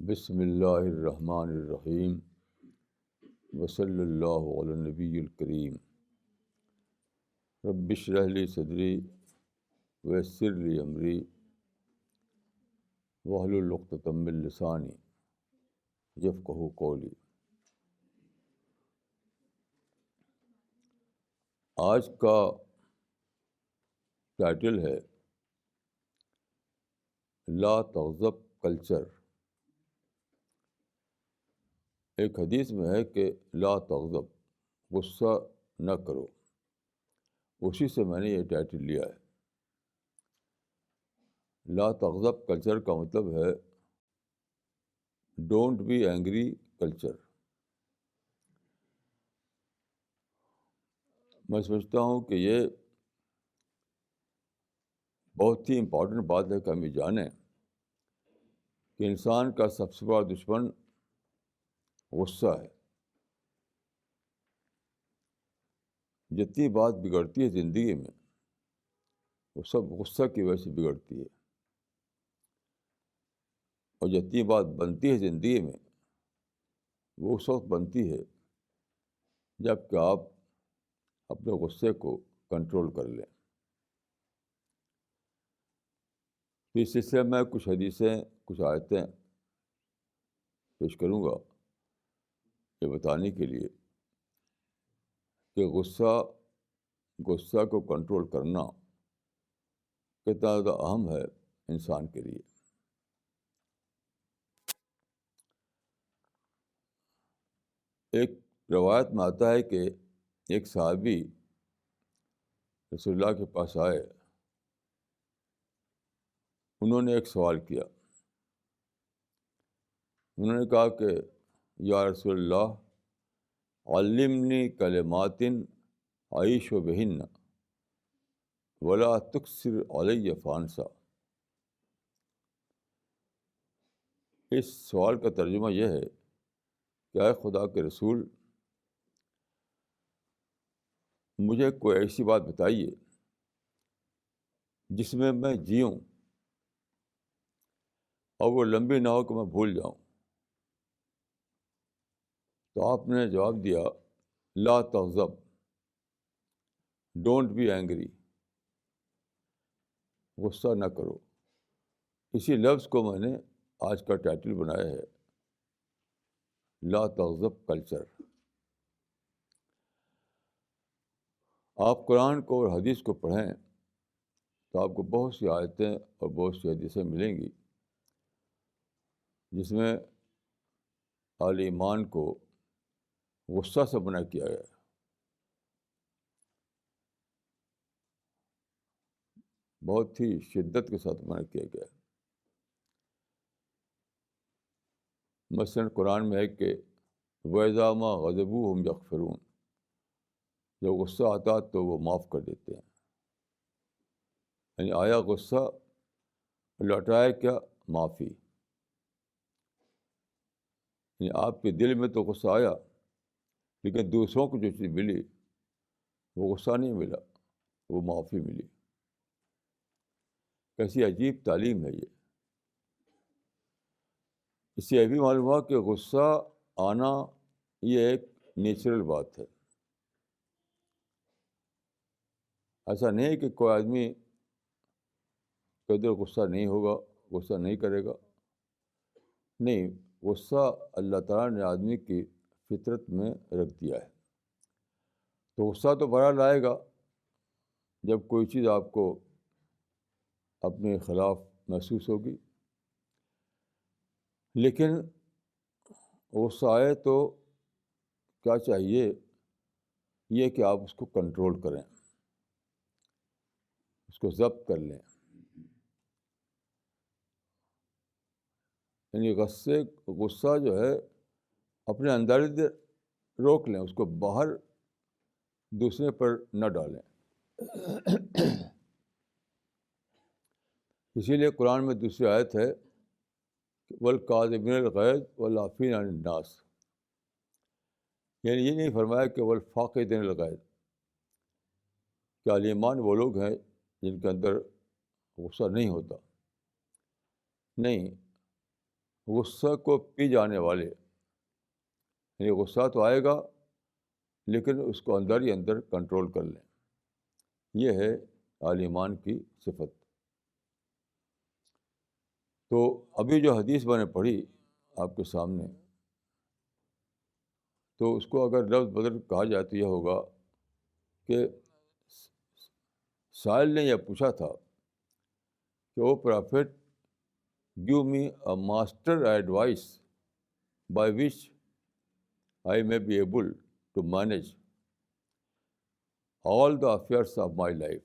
بسم اللہ الرحمن الرحیم وصلی اللہ علی النبی الکریم رب اشرح لی صدری ویسر لی امری واحلل عقدۃ من لسانی یفقہوا قولی۔ آج کا ٹائٹل ہے لا تغضب کلچر۔ ایک حدیث میں ہے کہ لا تغضب، غصہ نہ کرو، اسی سے میں نے یہ ٹائٹل لیا ہے۔ لا تغضب کلچر کا مطلب ہے ڈونٹ بی اینگری کلچر۔ میں سمجھتا ہوں کہ یہ بہت ہی امپورٹنٹ بات ہے کہ ہم یہ جانیں کہ انسان کا سب سے بڑا دشمن غصہ ہے۔ جتنی بات بگڑتی ہے زندگی میں وہ سب غصہ کی وجہ سے بگڑتی ہے، اور جتنی بات بنتی ہے زندگی میں وہ اس وقت بنتی ہے جب کہ آپ اپنے غصے کو کنٹرول کر لیں۔ تو اس سلسلے میں کچھ حدیثیں، کچھ آیتیں پیش کروں گا یہ بتانے کے لیے کہ غصہ کو کنٹرول کرنا کتنا زیادہ اہم ہے انسان کے لیے۔ ایک روایت میں آتا ہے کہ ایک صحابی رسول اللہ کے پاس آئے، انہوں نے ایک سوال کیا۔ انہوں نے کہا کہ یا رسول اللہ علمنی کلمات اعیش بہن ولا تکثر علی فانسا۔ اس سوال کا ترجمہ یہ ہے کہ اے خدا کے رسول، مجھے کوئی ایسی بات بتائیے جس میں میں جیوں اور وہ لمبی نہ ہو کہ میں بھول جاؤں۔ تو آپ نے جواب دیا لا تغضب، ڈونٹ بی اینگری، غصہ نہ کرو۔ اسی لفظ کو میں نے آج کا ٹائٹل بنایا ہے لا تغضب کلچر۔ آپ قرآن کو اور حدیث کو پڑھیں تو آپ کو بہت سی آیتیں اور بہت سی حدیثیں ملیں گی جس میں اہل ایمان کو غصہ سے منع کیا گیا ہے۔ بہت ہی شدت کے ساتھ منع کیا گیا ہے۔ مثلاً قرآن میں ہے کہ وَإِذَا مَا غَضِبُوا هُمْ يَغْفِرُونَ، جب غصہ آتا تو وہ معاف کر دیتے ہیں۔ یعنی آیا غصہ، لوٹایا کیا؟ معافی۔ یعنی آپ کے دل میں تو غصہ آیا لیکن دوسروں کو جو چیز ملی وہ غصہ نہیں ملا، وہ معافی ملی۔ کیسی عجیب تعلیم ہے یہ۔ اس سے یہ بھی معلوم ہوا کہ غصہ آنا یہ ایک نیچرل بات ہے۔ ایسا نہیں ہے کہ کوئی آدمی قدر غصہ نہیں ہوگا، غصہ نہیں کرے گا۔ نہیں، غصہ اللہ تعالیٰ نے آدمی کی فطرت میں رکھ دیا ہے۔ تو غصہ تو بہرحال آئے گا جب کوئی چیز آپ کو اپنے خلاف محسوس ہوگی، لیکن غصہ آئے تو کیا چاہیے؟ یہ کہ آپ اس کو کنٹرول کریں، اس کو ضبط کر لیں۔ یعنی غصہ جو ہے اپنے اندر ہی روک لیں، اس کو باہر دوسرے پر نہ ڈالیں۔ اسی لیے قرآن میں دوسری آیت ہے وَالْكَاظِمِينَ الْغَيْظَ وَالْعَافِينَ عَنِ النَّاسِ۔ یعنی یہ نہیں فرمایا کہ وَالْفَاقِدِينَ الْغَيْظَ، کہ اہل ایمان وہ لوگ ہیں جن کے اندر غصہ نہیں ہوتا۔ نہیں، غصہ کو پی جانے والے، یعنی غصہ تو آئے گا لیکن اس کو اندر ہی اندر کنٹرول کر لیں، یہ ہے اہل ایمان کی صفت۔ تو ابھی جو حدیث میں نے پڑھی آپ کے سامنے، تو اس کو اگر لفظ بدل کہا جائے تو یہ ہوگا کہ سائل نے یہ پوچھا تھا کہ وہ prophet give me a master advice by which I may be able to manage all the affairs of my life.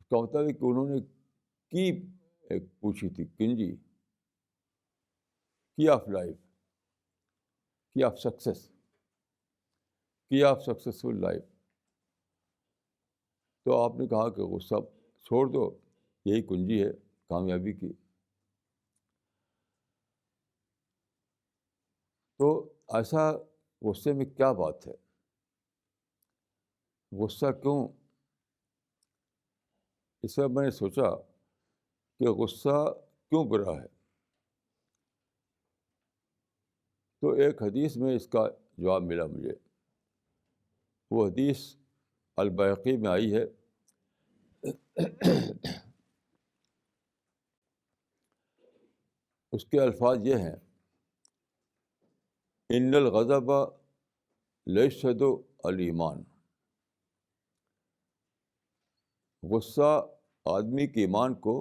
اس کا مطلب ہے کہ انہوں نے کی ایک پوچھی تھی کنجی، کی آف لائف، کی آف سکسیس، کی آف سکسیسفل لائف۔ تو آپ نے کہا کہ غصہ چھوڑ دو، یہی کنجی ہے کامیابی کی۔ تو ایسا غصے میں کیا بات ہے؟ غصہ کیوں؟ اس میں میں نے سوچا کہ غصہ کیوں برا ہے، تو ایک حدیث میں اس کا جواب ملا مجھے۔ وہ حدیث البیہقی میں آئی ہے، اس کے الفاظ یہ ہیں: ان الغضب لیشہد الایمان۔ غصہ آدمی کے ایمان کو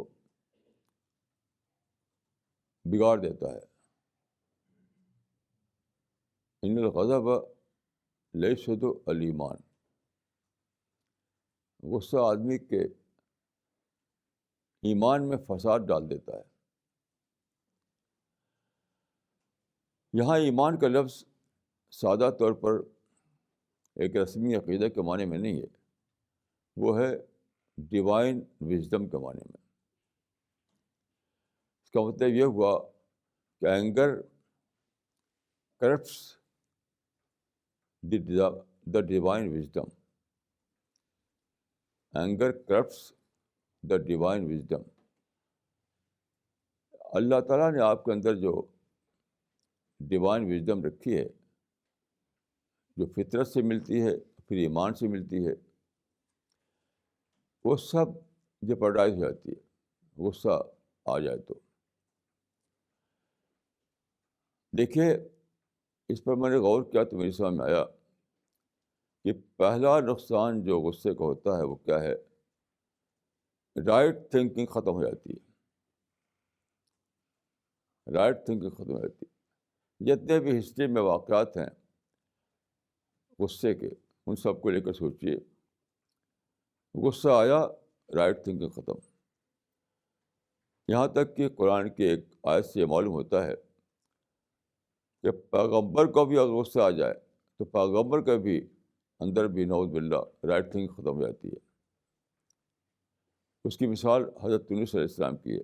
بگاڑ دیتا ہے۔ ان الغضب لیشہد الایمان، غصہ آدمی کے ایمان میں فساد ڈال دیتا ہے۔ یہاں ایمان کا لفظ سادہ طور پر ایک رسمی عقیدہ کے معنی میں نہیں ہے، وہ ہے ڈیوائن وزڈم کے معنی میں۔ اس کا مطلب یہ ہوا کہ anger corrupts the divine wisdom, anger corrupts the divine wisdom. اللہ تعالیٰ نے آپ کے اندر جو ڈیوائن وزڈم رکھی ہے، جو فطرت سے ملتی ہے پھر ایمان سے ملتی ہے، وہ سب جپرڈائز ہو جاتی ہے غصہ آ جائے تو۔ دیکھیے، اس پر میں نے غور کیا تو میری سمجھ میں آیا کہ پہلا نقصان جو غصے کا ہوتا ہے وہ کیا ہے؟ رائٹ تھنکنگ ختم ہو جاتی ہے، رائٹ تھنکنگ ختم ہو جاتی ہے۔ جتنے بھی ہسٹری میں واقعات ہیں غصے کے، ان سب کو لے کر سوچیے، غصہ آیا، رائٹ تھنکنگ ختم۔ یہاں تک کہ قرآن کی ایک آیت سے یہ معلوم ہوتا ہے کہ پیغمبر کو بھی اگر غصہ آ جائے تو پیغمبر کا بھی اندر بھی نعوذ باللہ رائٹ تھنکنگ ختم ہو جاتی ہے۔ اس کی مثال حضرت یونس علیہ السلام کی ہے۔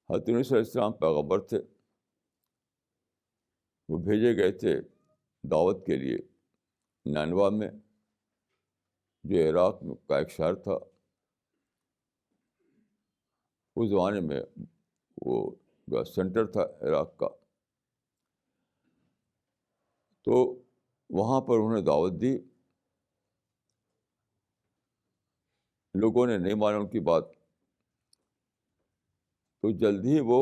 حضرت یونس علیہ السلام پیغمبر تھے، وہ بھیجے گئے تھے دعوت کے لیے نینوا میں، جو عراق کا ایک شہر تھا۔ اس زمانے میں وہ سینٹر تھا عراق کا۔ تو وہاں پر انہوں نے دعوت دی، لوگوں نے نہیں مانا ان کی بات، تو جلد ہی وہ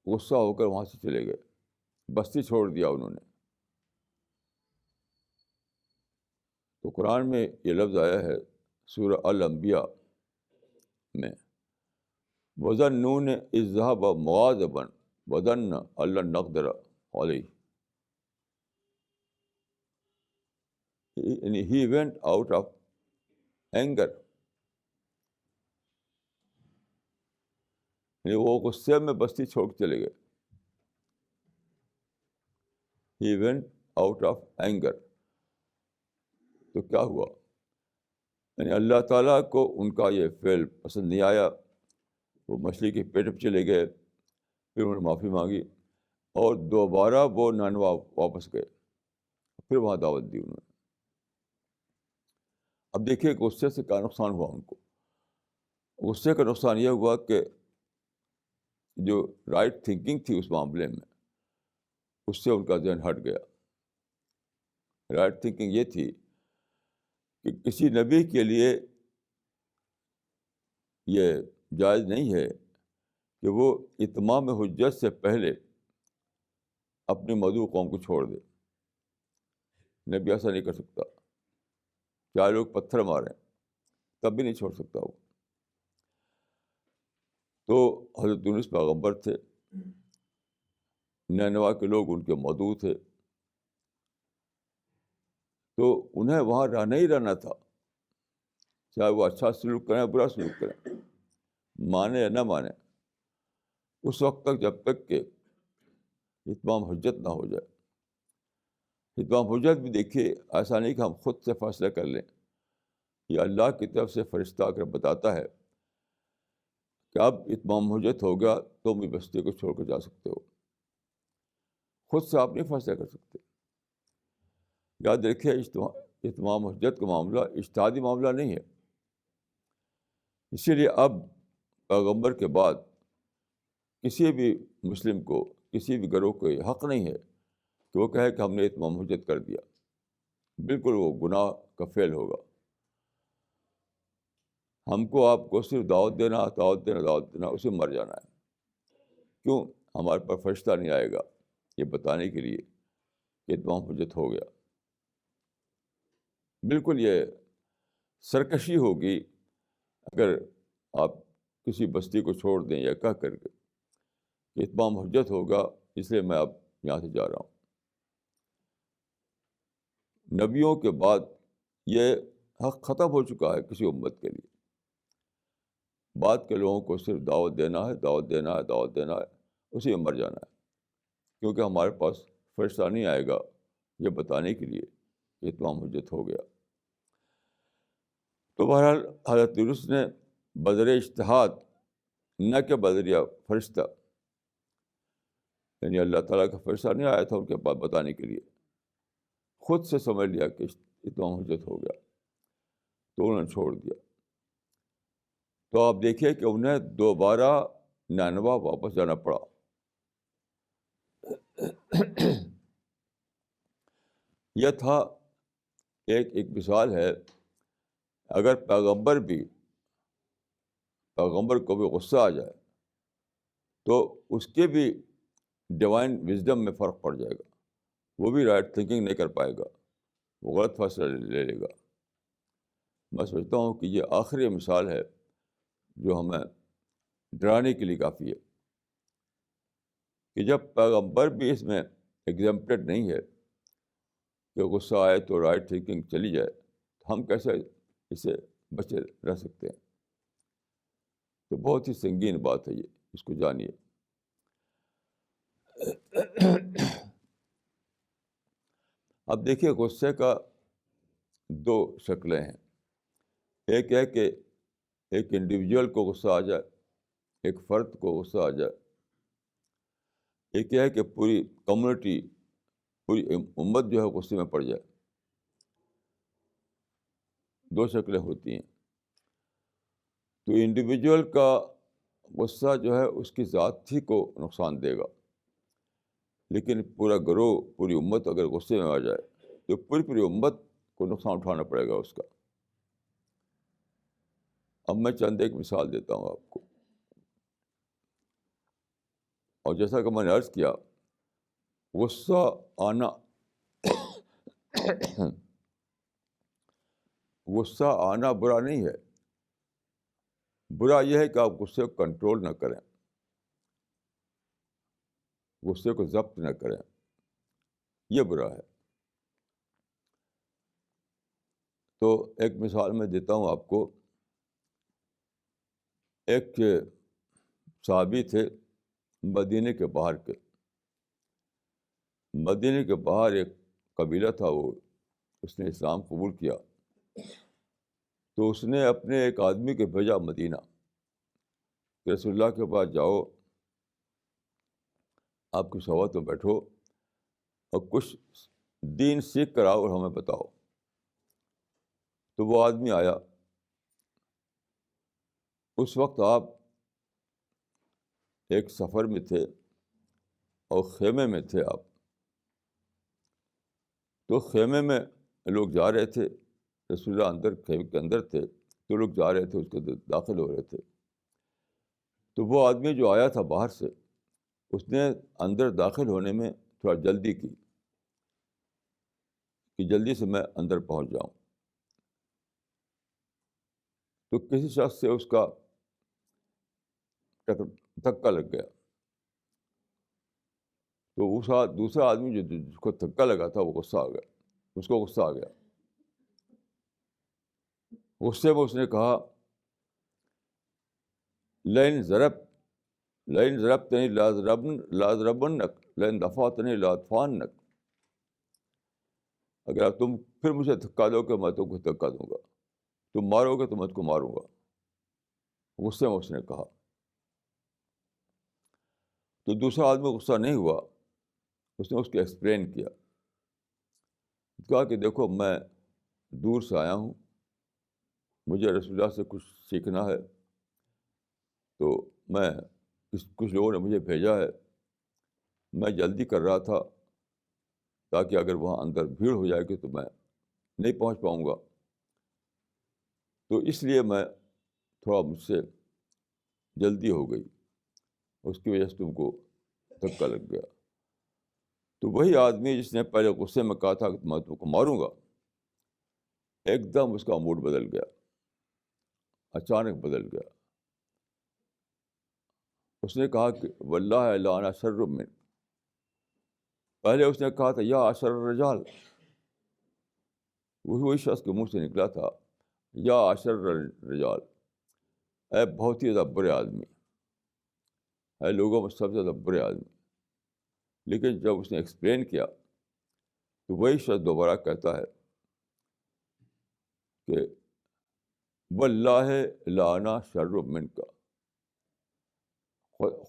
غصہ ہو کر وہاں سے چلے گئے، بستی چھوڑ دیا انہوں نے۔ تو قرآن میں یہ لفظ آیا ہے سورہ الانبیاء میں، وَظَنُّونَ إِذْ ذَهَبَ مُغَاضِبًا وَظَنَّ أَن لَّن نَّقْدِرَ عَلَيْهِ، یعنی he went out of anger، یعنی وہ غصے میں بستی چھوڑ کے چلے گئے۔ he went out of anger، تو کیا ہوا؟ یعنی اللہ تعالیٰ کو ان کا یہ فعل پسند نہیں آیا، وہ مچھلی کے پیٹ پہ چلے گئے، پھر انہوں نے معافی مانگی اور دوبارہ وہ نینوا واپس گئے، پھر وہاں دعوت دی انہوں نے۔ اب دیکھیے غصے سے کیا نقصان ہوا ان کو۔ غصے کا نقصان یہ ہوا کہ جو رائٹ تھنکنگ تھی اس معاملے میں، اس سے ان کا ذہن ہٹ گیا۔ رائٹ تھنکنگ یہ تھی کہ کسی نبی کے لیے یہ جائز نہیں ہے کہ وہ اتمام حجت سے پہلے اپنی مدعو قوم کو چھوڑ دے۔ نبی ایسا نہیں کر سکتا، چاہے لوگ پتھر ماریں تب بھی نہیں چھوڑ سکتا وہ۔ تو حضرت یونس پیغمبر تھے، نینوا کے لوگ ان کے مدعو تھے، تو انہیں وہاں رہنا ہی رہنا تھا، چاہے وہ اچھا سلوک کریں برا سلوک کریں، مانے یا نہ مانے، اس وقت تک جب تک کہ اتمام حجت نہ ہو جائے۔ اتمام حجت بھی دیکھیے ایسا نہیں کہ ہم خود سے فیصلہ کر لیں، یہ اللہ کی طرف سے فرشتہ آ کر بتاتا ہے کہ اب اتمام حجت ہو گیا، تم بھی بستی کو چھوڑ کر جا سکتے ہو۔ خود سے آپ نہیں فیصلہ کر سکتے۔ یاد رکھیے اتمام حجت کا معاملہ اجتہادی معاملہ نہیں ہے، اسی لیے اب پیغمبر کے بعد کسی بھی مسلم کو، کسی بھی گروہ کو یہ حق نہیں ہے کہ وہ کہے کہ ہم نے اتمام حجت کر دیا۔ بالکل وہ گناہ کا فعل ہوگا۔ ہم کو آپ کو صرف دعوت دینا، اسے مر جانا ہے۔ کیوں؟ ہمارے پر فرشتہ نہیں آئے گا یہ بتانے کے لیے کہ اتمام حجت ہو گیا۔ بالکل یہ سرکشی ہوگی اگر آپ کسی بستی کو چھوڑ دیں یا کہہ کر کے کہ اتمام حجت ہوگا اس لیے میں اب یہاں سے جا رہا ہوں۔ نبیوں کے بعد یہ حق ختم ہو چکا ہے کسی امت کے لیے۔ بعد کے لوگوں کو صرف دعوت دینا ہے، اسی میں مر جانا ہے، کیونکہ ہمارے پاس فرشتہ نہیں آئے گا یہ بتانے کے لیے کہ اتمام حجت ہو گیا۔ تو بہرحال حضرت یونس نے بذریعہ اجتہاد، نہ کہ بذریعہ فرشتہ، یعنی اللہ تعالیٰ کا فرشتہ نہیں آیا تھا ان کے پاس بتانے کے لیے، خود سے سمجھ لیا کہ اتمام حجت ہو گیا تو انہوں نے چھوڑ دیا۔ تو آپ دیکھیے کہ انہیں دوبارہ نینوا واپس جانا پڑا۔ یہ تھا ایک مثال ہے، اگر پیغمبر کو بھی غصہ آ جائے تو اس کے بھی ڈیوائن وزڈم میں فرق پڑ جائے گا، وہ بھی رائٹ تھنکنگ نہیں کر پائے گا، وہ غلط فیصلہ لے لے گا۔ میں سمجھتا ہوں کہ یہ آخری مثال ہے جو ہمیں ڈرانے کے لیے کافی ہے کہ جب پیغمبر بھی اس میں ایگزمپٹڈ نہیں ہے کہ غصہ آئے تو رائٹ تھنکنگ چلی جائے، تو ہم کیسے اس سے بچے رہ سکتے ہیں؟ تو بہت ہی سنگین بات ہے یہ، اس کو جانیے۔ اب دیکھیے غصے کا دو شکلیں ہیں، ایک ہے کہ ایک انڈیویجول کو غصہ آ جائے، ایک فرد کو غصہ آ جائے، ایک یہ ہے کہ پوری کمیونٹی، پوری امت جو ہے غصے میں پڑ جائے۔ دو شکلیں ہوتی ہیں۔ تو انڈیویجول کا غصہ جو ہے اس کی ذات ہی کو نقصان دے گا، لیکن پورا گروہ، پوری امت اگر غصے میں آ جائے تو پوری امت کو نقصان اٹھانا پڑے گا اس کا۔ اب میں چند ایک مثال دیتا ہوں آپ کو، اور جیسا کہ میں نے عرض کیا، غصہ آنا غصہ آنا برا نہیں ہے، برا یہ ہے کہ آپ غصے کو کنٹرول نہ کریں، غصے کو ضبط نہ کریں، یہ برا ہے۔ تو ایک مثال میں دیتا ہوں آپ کو۔ ایک صحابی تھے مدینے کے باہر ایک قبیلہ تھا، اس نے اسلام قبول کیا، تو اس نے اپنے ایک آدمی کو بھیجا مدینہ کہ رسول اللہ کے پاس جاؤ، آپ کی صحبت میں بیٹھو اور کچھ دین سیکھ کر آؤ اور ہمیں بتاؤ۔ تو وہ آدمی آیا۔ اس وقت آپ ایک سفر میں تھے اور خیمے میں تھے آپ. تو خیمے میں لوگ جا رہے تھے, رسول اللہ اندر خیمے کے اندر تھے, تو لوگ جا رہے تھے, اس کے اندر داخل ہو رہے تھے. تو وہ آدمی جو آیا تھا باہر سے, اس نے اندر داخل ہونے میں تھوڑا جلدی کی کہ جلدی سے میں اندر پہنچ جاؤں. تو کسی شخص سے اس کا دھکا لگ گیا. تو دوسرا آدمی جو جس کو دھکا لگا تھا وہ غصہ آ گیا, اس کو غصہ آ گیا. غصے میں اس نے کہا لئن ضربتنی لاضربنک لئن دفعتنی لاطفانک. اگر تم پھر مجھے دھکا دو کہ میں تم کو دھکا دوں گا, تم مارو گے تو میں تم کو ماروں گا. غصے میں اس نے کہا. تو دوسرا آدمی غصہ نہیں ہوا, اس نے اس کو ایکسپلین کیا, کہا کہ دیکھو میں دور سے آیا ہوں, مجھے رسول اللہ سے کچھ سیکھنا ہے, تو میں کچھ لوگوں نے مجھے بھیجا ہے, میں جلدی کر رہا تھا تاکہ اگر وہاں اندر بھیڑ ہو جائے گی تو میں نہیں پہنچ پاؤں گا, تو اس لیے میں تھوڑا مجھ سے جلدی ہو گئی, اس کی وجہ سے تم کو دھکا لگ گیا. تو وہی آدمی جس نے پہلے غصے میں کہا تھا کہ میں تم کو ماروں گا, ایک دم اس کا موڈ بدل گیا, اچانک بدل گیا. اس نے کہا کہ واللہ لا انا شر من. پہلے اس نے کہا تھا یا اشر الرجال, وہی شخص کے منہ سے نکلا تھا یا اشر الرجال, اے بہت ہی زیادہ برے آدمی, اے لوگوں میں سب سے زیادہ برے آدمی. لیکن جب اس نے ایکسپلین کیا تو وہی شخص دوبارہ کہتا ہے کہ واللہ لا انا شر منک,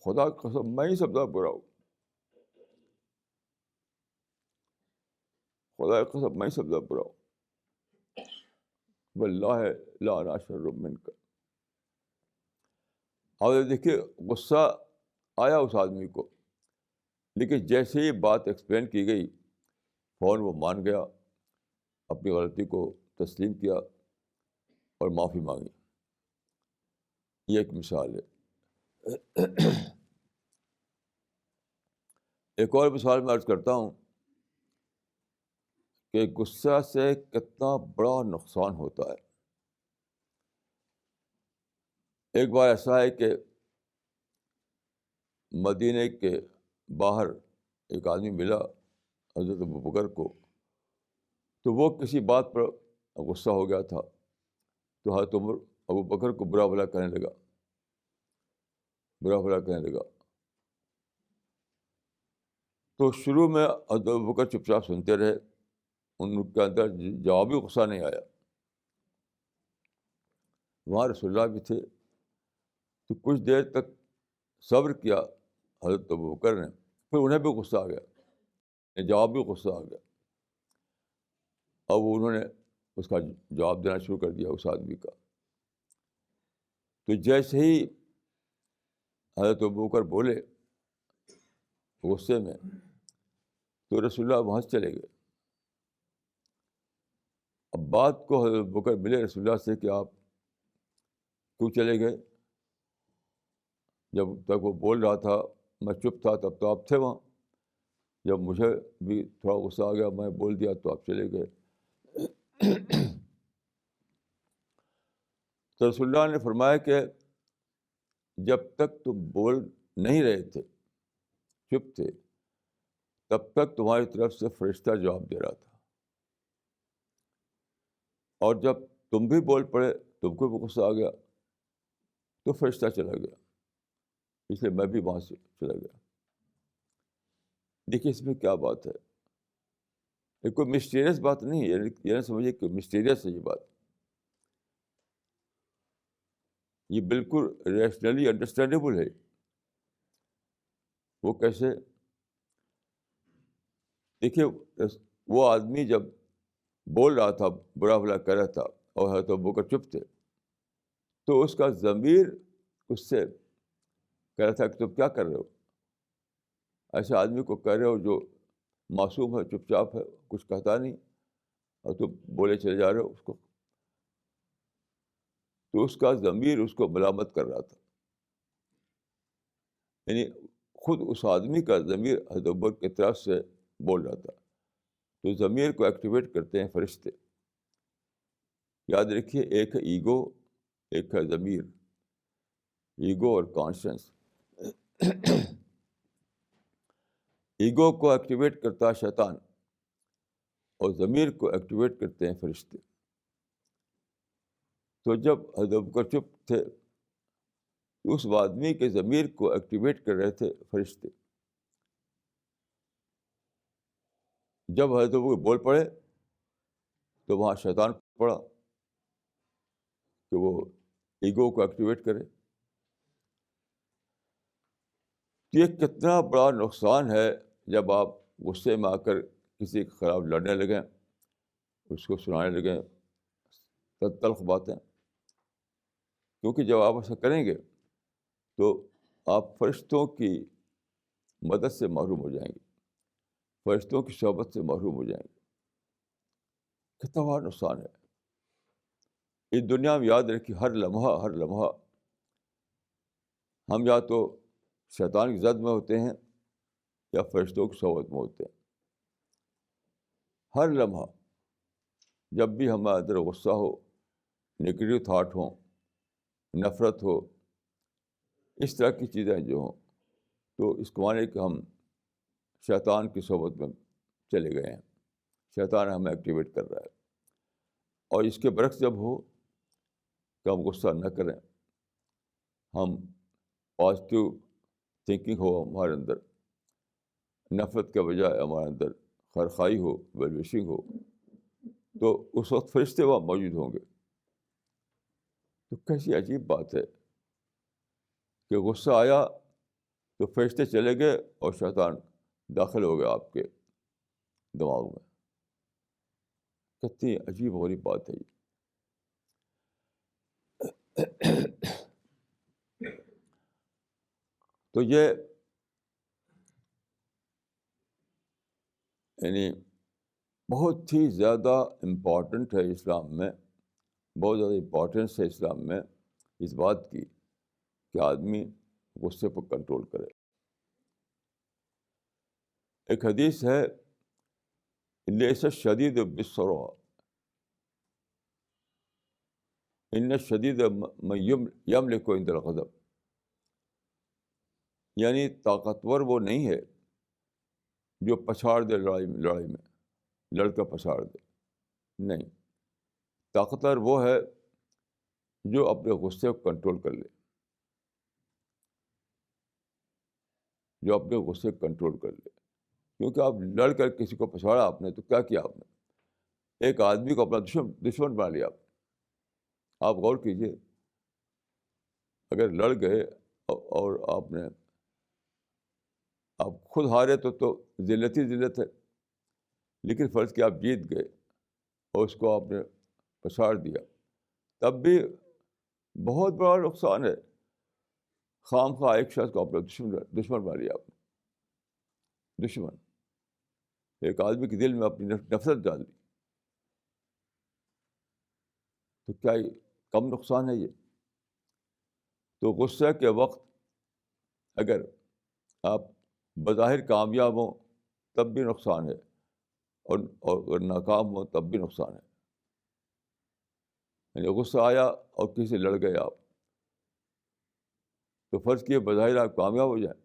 خدا کی قسم میں ہی سب سے زیادہ برا ہوں, خدا کی قسم میں ہی سب سے زیادہ برا ہوں, واللہ لا انا شر منک. اور دیکھیے غصہ آیا اس آدمی کو, لیکن جیسے ہی بات ایکسپلین کی گئی فوراً وہ مان گیا, اپنی غلطی کو تسلیم کیا اور معافی مانگی. یہ ایک مثال ہے. ایک اور مثال میں عرض کرتا ہوں کہ غصہ سے کتنا بڑا نقصان ہوتا ہے. ایک بار ایسا ہے کہ مدینہ کے باہر ایک آدمی ملا حضرت ابوبکر کو, تو وہ کسی بات پر غصہ ہو گیا تھا, تو حضرت ابوبکر کو برا بھلا کہنے لگا. تو شروع میں حضرت ابوبکر چپ چاپ سنتے رہے, ان کے اندر جوابی غصہ نہیں آیا. وہاں رسول اللہ بھی تھے, تو کچھ دیر تک صبر کیا حضرت ابوبکر نے, پھر انہیں بھی غصہ آ گیا, جوابی غصہ آ گیا. اب انہوں نے اس کا جواب دینا شروع کر دیا اس آدمی کا. تو جیسے ہی حضرت ابوبکر بولے غصے میں, تو رسول اللہ وہاں سے چلے گئے. اب بات کو حضرت ابوبکر ملے رسول اللہ سے کہ آپ کیوں چلے گئے, جب تک وہ بول رہا تھا میں چپ تھا تب تو آپ تھے وہاں, جب مجھے بھی تھوڑا غصہ آ گیا میں بول دیا تو آپ چلے گئے. تو رسول اللہ نے فرمایا کہ جب تک تم بول نہیں رہے تھے, چپ تھے, تب تک تمہاری طرف سے فرشتہ جواب دے رہا تھا, اور جب تم بھی بول پڑے تم کو بھی غصہ آ گیا تو فرشتہ چلا گیا, اس لیے میں بھی وہاں سے چلا گیا. دیکھیے اس میں کیا بات ہے, یہ کوئی مسٹیریس بات نہیں ہے, یہ نہ سمجھیے کہ مسٹیریس ہے یہ بات, یہ بالکل ریشنلی انڈرسٹینڈیبل ہے. وہ کیسے؟ دیکھیے وہ آدمی جب بول رہا تھا برا بھلا کہہ رہا تھا اور حضرت ابوبکر چپ تھے, تو اس کا ضمیر اس سے کہہ رہا تھا کہ تم کیا کر رہے ہو، ایسے آدمی کو کہہ رہے ہو جو معصوم ہے، چپ چاپ ہے، کچھ کہتا نہیں، اور تم بولے چلے جا رہے ہو اس کو. تو اس کا ضمیر اس کو ملامت کر رہا تھا، یعنی خود اس آدمی کا ضمیر حضرت ابوبکر کی طرف سے بول رہا تھا. تو ضمیر کو ایکٹیویٹ کرتے ہیں فرشتے. یاد رکھیے، ایک ہے ایگو، ایک ہے ضمیر. ایگو اور کانشنس. ایگو کو ایکٹیویٹ کرتا ہے شیطان، اور ضمیر کو ایکٹیویٹ کرتے ہیں فرشتے. تو جب حضرت ابوبکر چپ تھے، اس آدمی کے ضمیر کو ایکٹیویٹ کر رہے تھے فرشتے. جب حضرت ابوبکر بول پڑے تو وہاں شیطان پڑا کہ وہ ایگو کو ایکٹیویٹ کرے. یہ کتنا بڑا نقصان ہے جب آپ غصے میں آ کر کسی کے خلاف لڑنے لگیں، اس کو سنانے لگیں تلخ باتیں. کیونکہ جب آپ ایسا کریں گے تو آپ فرشتوں کی مدد سے محروم ہو جائیں گے، فرشتوں کی صحبت سے محروم ہو جائیں گے. کتنا بڑا نقصان ہے. اس دنیا میں یاد رکھیے، ہر لمحہ ہم یا تو شیطان کی زد میں ہوتے ہیں یا فرشتوں کی صحبت میں ہوتے ہیں. ہر لمحہ جب بھی ہمارے اندر غصہ ہو، نگیٹو تھاٹ ہوں، نفرت ہو، اس طرح کی چیزیں جو ہوں، تو اس کو مانے کہ ہم شیطان کی صحبت میں چلے گئے ہیں، شیطان ہمیں ایکٹیویٹ کر رہا ہے. اور اس کے برعکس جب ہو کہ ہم غصہ نہ کریں، ہم پازیٹیو تھنکنگ ہو ہمارے اندر، نفرت کے بجائے ہمارے اندر خیرخواہی ہو، ویل وشنگ ہو، تو اس وقت فرشتے وہاں موجود ہوں گے. تو کیسی عجیب بات ہے کہ غصہ آیا تو فرشتے چلے گئے اور شیطان داخل ہو گیا آپ کے دماغ میں. کتنی عجیب و غریب بات ہے یہ. تو یہ یعنی بہت ہی زیادہ امپورٹنٹ ہے اسلام میں، بہت زیادہ امپورٹنس ہے اسلام میں اس بات کی کہ آدمی غصے پر کنٹرول کرے. ایک حدیث ہے، لیس الشدید بالسرعہ ان الشدید من یملک عند الغضب. یعنی طاقتور وہ نہیں ہے جو پچھاڑ دے لڑائی میں لڑ کر پچھاڑ دے. نہیں، طاقتور وہ ہے جو اپنے غصے کو کنٹرول کر لے، جو اپنے غصے کو کنٹرول کر لے. کیونکہ آپ لڑ کر کسی کو پچھاڑا آپ نے تو کیا کیا آپ نے؟ ایک آدمی کو اپنا دشمن بنا لیا. آپ غور کیجیے، اگر لڑ گئے اور آپ خود ہارے تو ذلت ہی ذلت ہے. لیکن فرض کہ آپ جیت گئے اور اس کو آپ نے پچھاڑ دیا، تب بھی بہت بڑا نقصان ہے. خام خواہ ایک شخص کو اپنا دشمن بنا لیا آپ نے. دشمن، ایک آدمی کے دل میں اپنی نفرت ڈال دی، تو کیا یہ کم نقصان ہے یہ؟ تو غصہ کے وقت اگر آپ بظاہر کامیاب ہوں تب بھی نقصان ہے، اور ناکام ہوں تب بھی نقصان ہے. یعنی غصہ آیا اور کسی سے لڑ گئے آپ، تو فرض کیے بظاہر آپ کامیاب ہو جائیں،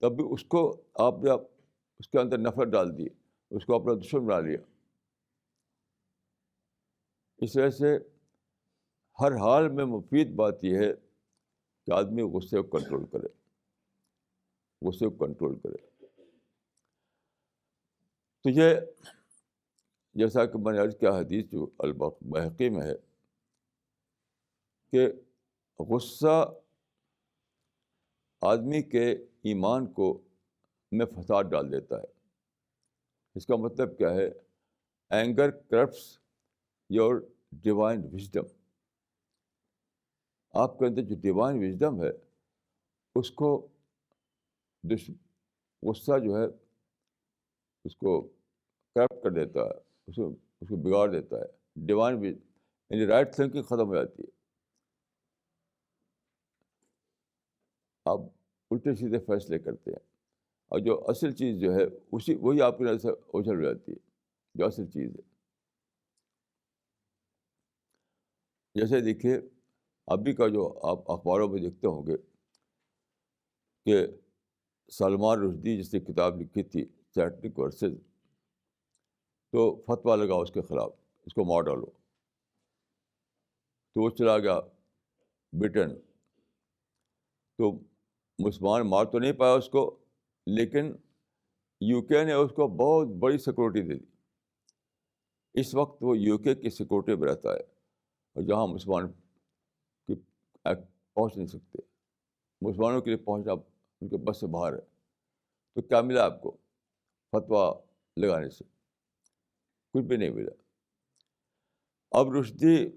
تب بھی اس کو آپ نے اس کے اندر نفرت ڈال دی، اس کو اپنا دشمن بنا لیا. اس وجہ سے ہر حال میں مفید بات یہ ہے کہ آدمی غصے کو کنٹرول کرے، غصے کو کنٹرول کرے. تو یہ جیسا کہ میں نے عرض کیا، حدیث جو البیہقی میں ہے کہ غصہ آدمی کے ایمان کو میں فساد ڈال دیتا ہے. اس کا مطلب کیا ہے؟ Anger corrupts your divine wisdom. آپ کے اندر جو ڈیوائن وژڈم ہے اس کو غصہ جو ہے اس کو کرپٹ کر دیتا ہے، اس کو بگاڑ دیتا ہے. ڈیوائن یعنی رائٹ تھنکنگ ختم ہو جاتی ہے. آپ الٹے سیدھے فیصلے کرتے ہیں، اور جو اصل چیز جو ہے وہی آپ کی نظر سے اوجھل ہو جاتی ہے، جو اصل چیز ہے. جیسے دیکھیے ابھی کا جو آپ اخباروں میں دیکھتے ہوں گے کہ سلمان رشدی جس نے کتاب لکھی تھی سیٹرک ورسز، تو فتویٰ لگا اس کے خلاف، اس کو مار ڈالو. تو وہ چلا گیا برٹن. تو مسلمان مار تو نہیں پایا اس کو، لیکن یو کے نے اس کو بہت بڑی سیکورٹی دے دی. اس وقت وہ یو کے کی سیکورٹی میں رہتا ہے، اور جہاں مسلمان کی پہنچ نہیں سکتے. مسلمانوں کے لیے پہنچنا ان کے بس سے باہر ہے. تو کیا ملا آپ کو فتویٰ لگانے سے؟ کچھ بھی نہیں ملا. اب رشدی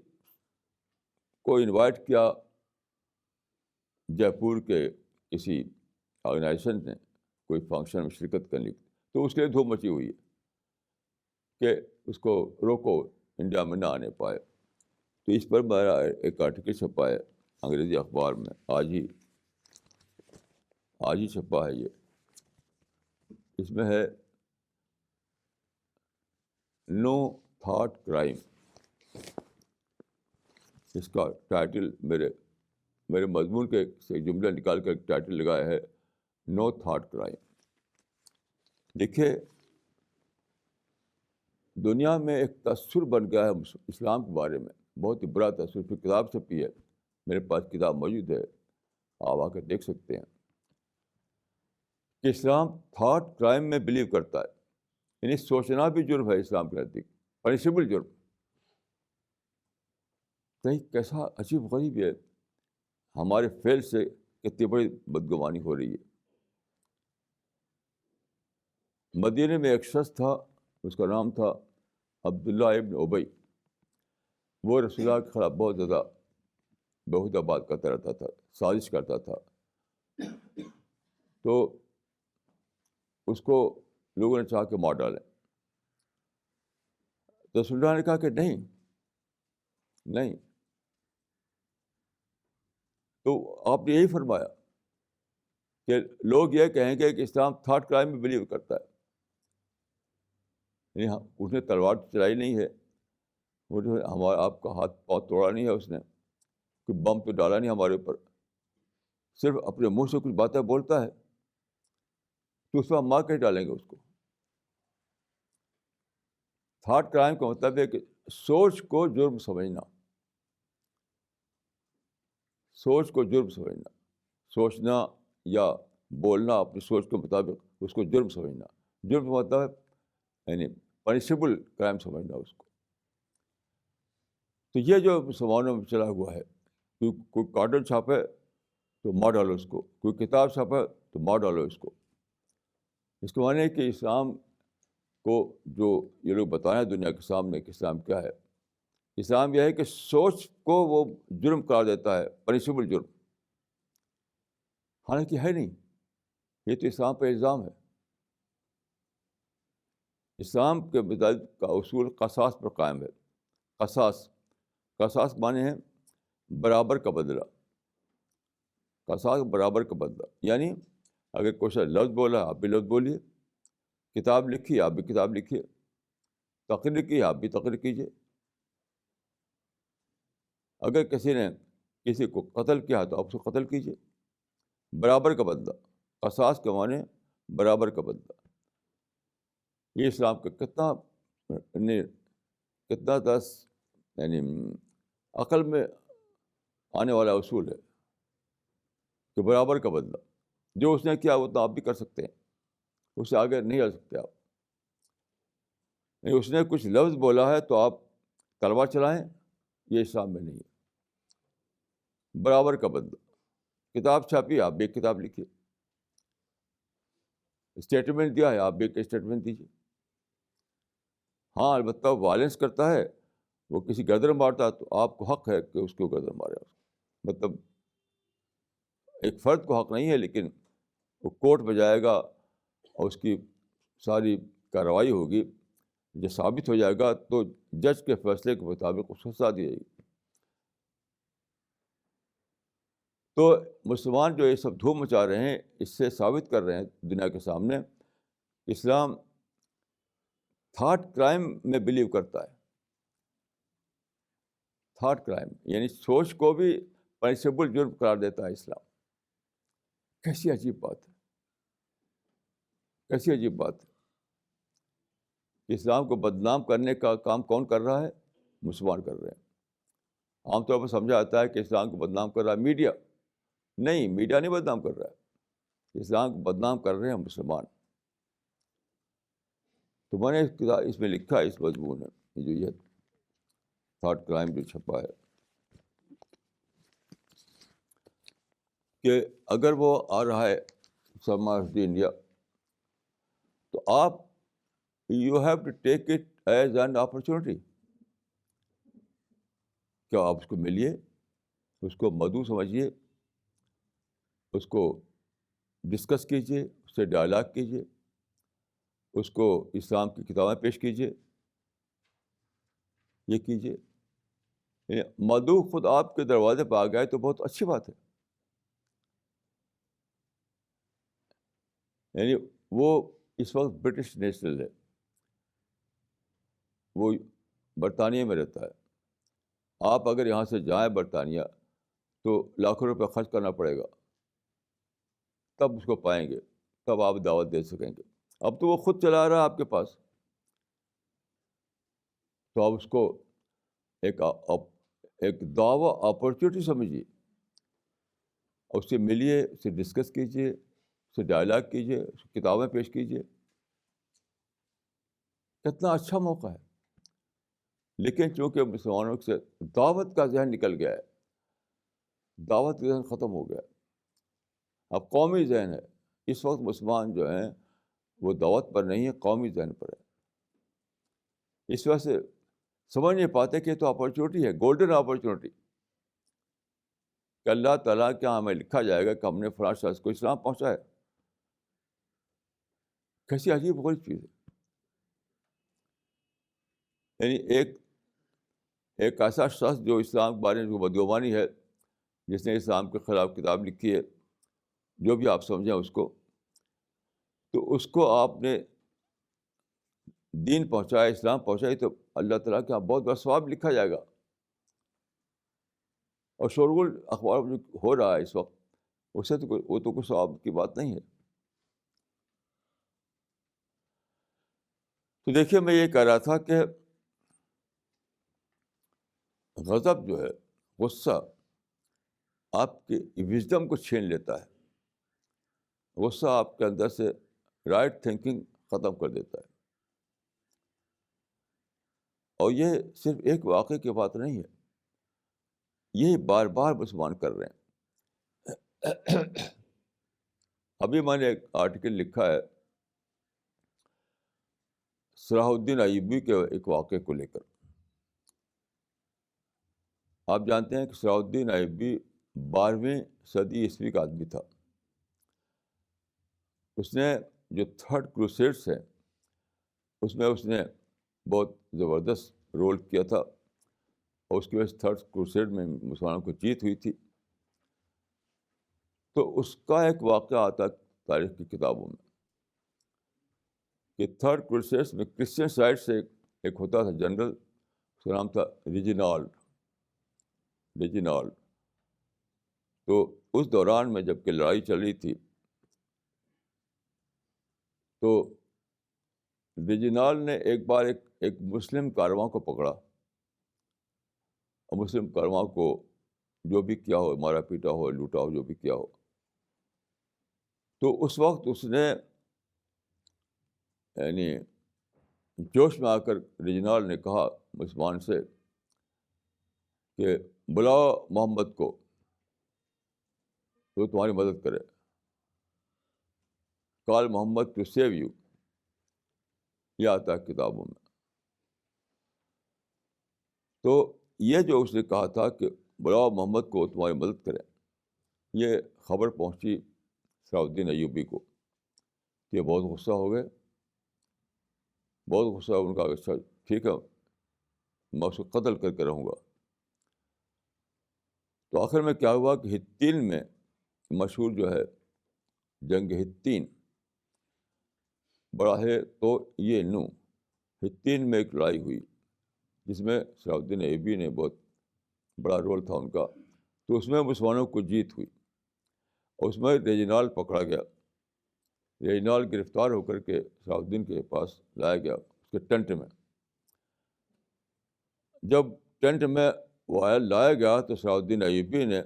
کو انوائٹ کیا جے پور کے کسی آرگنائزیشن نے کوئی فنکشن میں شرکت کرنے کی، تو اس کے لیے دھوم مچی ہوئی ہے کہ اس کو روکو، انڈیا میں نہ آنے پائے. تو اس پر میرا ایک آرٹیکل چھپا ہے انگریزی اخبار میں، آج ہی چھپا ہے یہ. اس میں ہے نو تھاٹ کرائم. اس کا ٹائٹل میرے مضمون کے سے جملہ نکال کر ٹائٹل لگایا ہے نو تھاٹ کرائم. دیکھیے دنیا میں ایک تصور بن گیا ہے اسلام کے بارے میں، بہت ہی برا تصور. پھر کتاب چھپی ہے، میرے پاس کتاب موجود ہے، آپ آ کر دیکھ سکتے ہیں کہ اسلام تھاٹ کرائم میں بلیو کرتا ہے. یعنی سوچنا بھی جرم ہے اسلام کے نزدیک، پنشبل جرم. کیسا عجیب غریب ہے، ہمارے فعل سے کتنی بڑی بدگمانی ہو رہی ہے. مدینے میں ایک شخص تھا، اس کا نام تھا عبداللہ ابن ابی. وہ رسول اللہ کے خلاف بہت زیادہ بہت بات کرتا رہتا تھا، سازش کرتا تھا. تو اس کو لوگوں نے چاہ کے مار ڈالے. تو رسول اللہ نے کہا کہ نہیں. تو آپ نے یہی فرمایا کہ لوگ یہ کہیں گے کہ اسلام تھاٹ کرائم میں بلیو کرتا ہے. یعنی اس نے تلوار چلائی نہیں ہے، وہ جو ہمارا آپ کا ہاتھ پاؤں توڑا نہیں ہے، اس نے کوئی بم تو ڈالا نہیں ہمارے اوپر، صرف اپنے منہ سے کچھ باتیں بولتا ہے، تو اس پر ہم مار کے ڈالیں گے اس کو. تھاٹ کرائم کا مطلب ہے کہ سوچ کو جرم سمجھنا، سوچ کو جرم سمجھنا، سوچنا یا بولنا اپنی سوچ کے مطابق اس کو جرم سمجھنا. جرم کا مطلب ہے یعنی پنشبل کرائم سمجھنا اس کو. تو یہ جو مسلمانوں میں چلا ہوا ہے، کوئی کارٹون چھاپے تو مار ڈالو اس کو، کوئی کتاب چھاپے تو مار ڈالو اس کو. اس کو معنی ہے کہ اسلام کو جو یہ لوگ بتائیں دنیا کے سامنے کہ اسلام کیا ہے، اسلام یہ ہے کہ سوچ کو وہ جرم قرار دیتا ہے، پنشبل جرم. حالانکہ ہے نہیں، یہ تو اسلام پہ الزام ہے. اسلام کے مزاج کا اصول قصاص پر قائم ہے. قصاص معنی ہے برابر کا بدلہ. قصاص برابر کا بدلہ، یعنی اگر کوئی شخص لفظ بولا آپ بھی لفظ بولیے، کتاب لکھی آپ بھی کتاب لکھیے، تقریر کی آپ بھی تقریر کیجیے. اگر کسی نے کسی کو قتل کیا تو آپ اس کو قتل کیجیے. برابر کا بدلہ، قصاص کے معنی برابر کا بدلہ. یہ اسلام کا کتنا دس یعنی عقل میں آنے والا اصول ہے کہ برابر کا بدلہ. جو اس نے کیا وہ تو آپ بھی کر سکتے ہیں، اس سے آگے نہیں جا سکتے آپ. اس نے کچھ لفظ بولا ہے تو آپ تلوار چلائیں، یہ اسلام میں نہیں ہے. برابر کا بدلہ. کتاب چھاپی آپ بھی ایک کتاب لکھیے، اسٹیٹمنٹ دیا ہے آپ بھی ایک اسٹیٹمنٹ دیجیے. ہاں البتہ وائلنس کرتا ہے، وہ کسی گردن مارتا ہے تو آپ کو حق ہے کہ اس کو گردن مارے. مطلب ایک فرد کو حق نہیں ہے، لیکن وہ کورٹ میں جائے گا اور اس کی ساری کارروائی ہوگی، جو ثابت ہو جائے گا تو جج کے فیصلے کے مطابق اس کو سزا دی جائے گی۔ تو مسلمان جو یہ سب دھوم مچا رہے ہیں، اس سے ثابت کر رہے ہیں دنیا کے سامنے، اسلام تھاٹ کرائم میں بلیو کرتا ہے۔ تھاٹ کرائم یعنی سوچ کو بھی پنشیبل جرم قرار دیتا ہے اسلام۔ کیسی عجیب بات ہے، کیسی عجیب بات ہے۔ اسلام کو بدنام کرنے کا کام کون کر رہا ہے؟ مسلمان کر رہے ہیں۔ عام طور پر سمجھا جاتا ہے کہ اسلام کو بدنام کر رہا ہے میڈیا۔ نہیں، میڈیا نہیں بدنام کر رہا ہے، اسلام کو بدنام کر رہے ہیں مسلمان۔ تو میں نے اس میں لکھا ہے، اس مضمون میں جو یہ تھاٹ کرائم جو چھپا ہے، کہ اگر وہ آ رہا ہے سلمان رشدی انڈیا، تو آپ you have to take it as an opportunity. کیا آپ اس کو ملیے، اس کو مدعو سمجھیے، اس کو ڈسکس کیجیے، اس سے ڈائلاگ کیجیے، اس کو اسلام کی کتابیں پیش کیجیے، یہ کیجیے۔ یعنی مدعو خود آپ کے دروازے پہ آ گئے تو بہت اچھی بات ہے۔ یعنی وہ اس وقت برٹش نیشنل ہے، وہ برطانیہ میں رہتا ہے۔ آپ اگر یہاں سے جائیں برطانیہ تو لاکھوں روپے خرچ کرنا پڑے گا، تب اس کو پائیں گے، تب آپ دعوت دے سکیں گے۔ اب تو وہ خود چلا رہا ہے آپ کے پاس، تو آپ اس کو ایک دعوی اپرچونیٹی سمجھیے، اس سے ملیے، اس سے ڈسکس کیجیے، اس سے ڈائلاگ کیجیے، اس کی کتابیں پیش کیجیے۔ کتنا اچھا موقع ہے۔ لیکن چونکہ مسلمانوں سے دعوت کا ذہن نکل گیا ہے، دعوت کا ذہن ختم ہو گیا، اب قومی ذہن ہے۔ اس وقت مسلمان جو ہیں وہ دعوت پر نہیں ہے، قومی ذہن پر ہے۔ اس وجہ سے سمجھ نہیں پاتے کہ یہ تو اپرچونیٹی ہے، گولڈن اپرچونیٹی، کہ اللہ تعالیٰ کے یہاں ہمیں لکھا جائے گا کہ ہم نے فلاں شخص کو اسلام پہنچایا۔ کیسی عجیب غریب چیز ہے۔ یعنی ایک ایسا شخص جو اسلام کے بارے میں جو بدگمانی ہے، جس نے اسلام کے خلاف کتاب لکھی ہے، جو بھی آپ سمجھیں اس کو، تو اس کو آپ نے دین پہنچایا، اسلام پہنچائی، تو اللہ تعالیٰ کے یہاں بہت بڑا ثواب لکھا جائے گا۔ اور شورغل اخبار میں جو ہو رہا ہے اس وقت، اس سے تو وہ تو کوئی ثواب کی بات نہیں ہے۔ تو دیکھیے، میں یہ کہہ رہا تھا کہ غضب جو ہے، غصہ آپ کی وژڈم کو چھین لیتا ہے۔ غصہ آپ کے اندر سے رائٹ تھنکنگ ختم کر دیتا ہے۔ اور یہ صرف ایک واقعے کی بات نہیں ہے، یہی بار بار مسلمان کر رہے ہیں۔ ابھی میں نے ایک آرٹیکل لکھا ہے صلاح الدین ایوبی کے ایک واقعے کو لے کر۔ آپ جانتے ہیں کہ صلاح الدین ایوبی 12ویں صدی عیسوی کا آدمی تھا۔ اس نے جو تھرڈ کروسیڈس ہیں، اس میں اس نے بہت زبردست رول کیا تھا، اور اس کی وجہ سے تھرڈ کروسیڈ میں مسلمانوں کو جیت ہوئی تھی۔ تو اس کا ایک واقعہ آتا تاریخ کی کتابوں میں کہ تھرڈ کروسیڈ میں کرسچن سائڈ سے ایک ہوتا تھا جنرل، اس کا نام تھا ریجینالڈ۔ تو اس دوران میں جب کہ لڑائی چل رہی تھی، تو ریجینالڈ نے ایک بار ایک مسلم کارواں کو پکڑا، اور مسلم کارواں کو جو بھی کیا ہو، مارا پیٹا ہو، لوٹا ہو، جو بھی کیا ہو، تو اس وقت اس نے یعنی جوش میں آ کر ریجینالڈ نے کہا مسلمان سے کہ بلاؤ محمد کو، وہ تمہاری مدد کرے۔ کال محمد ٹو سیو یو، یہ آتا ہے کتابوں میں۔ تو یہ جو اس نے کہا تھا کہ بلاؤ محمد کو تمہاری مدد کریں. یہ خبر پہنچی صلاح الدین ایوبی کو. یہ بہت غصہ ہو گئے, بہت غصہ. ان کا اچھا ٹھیک ہے, میں اس کو قتل کر کے رہوں گا. تو آخر میں کیا ہوا کہ ہتین میں, مشہور جو ہے جنگ ہتین, بڑا ہے تو یہ نو, ہتین میں ایک لڑائی ہوئی جس میں صلاح الدین ایوبی نے بہت بڑا رول تھا ان کا. تو اس میں مسلمانوں کو جیت ہوئی, اور اس میں ریجنال پکڑا گیا. ریجنال گرفتار ہو کر کے صلاح الدین کے پاس لایا گیا اس کے ٹینٹ میں. جب ٹینٹ میں وہ لایا گیا تو صلاح الدین ایوبی نے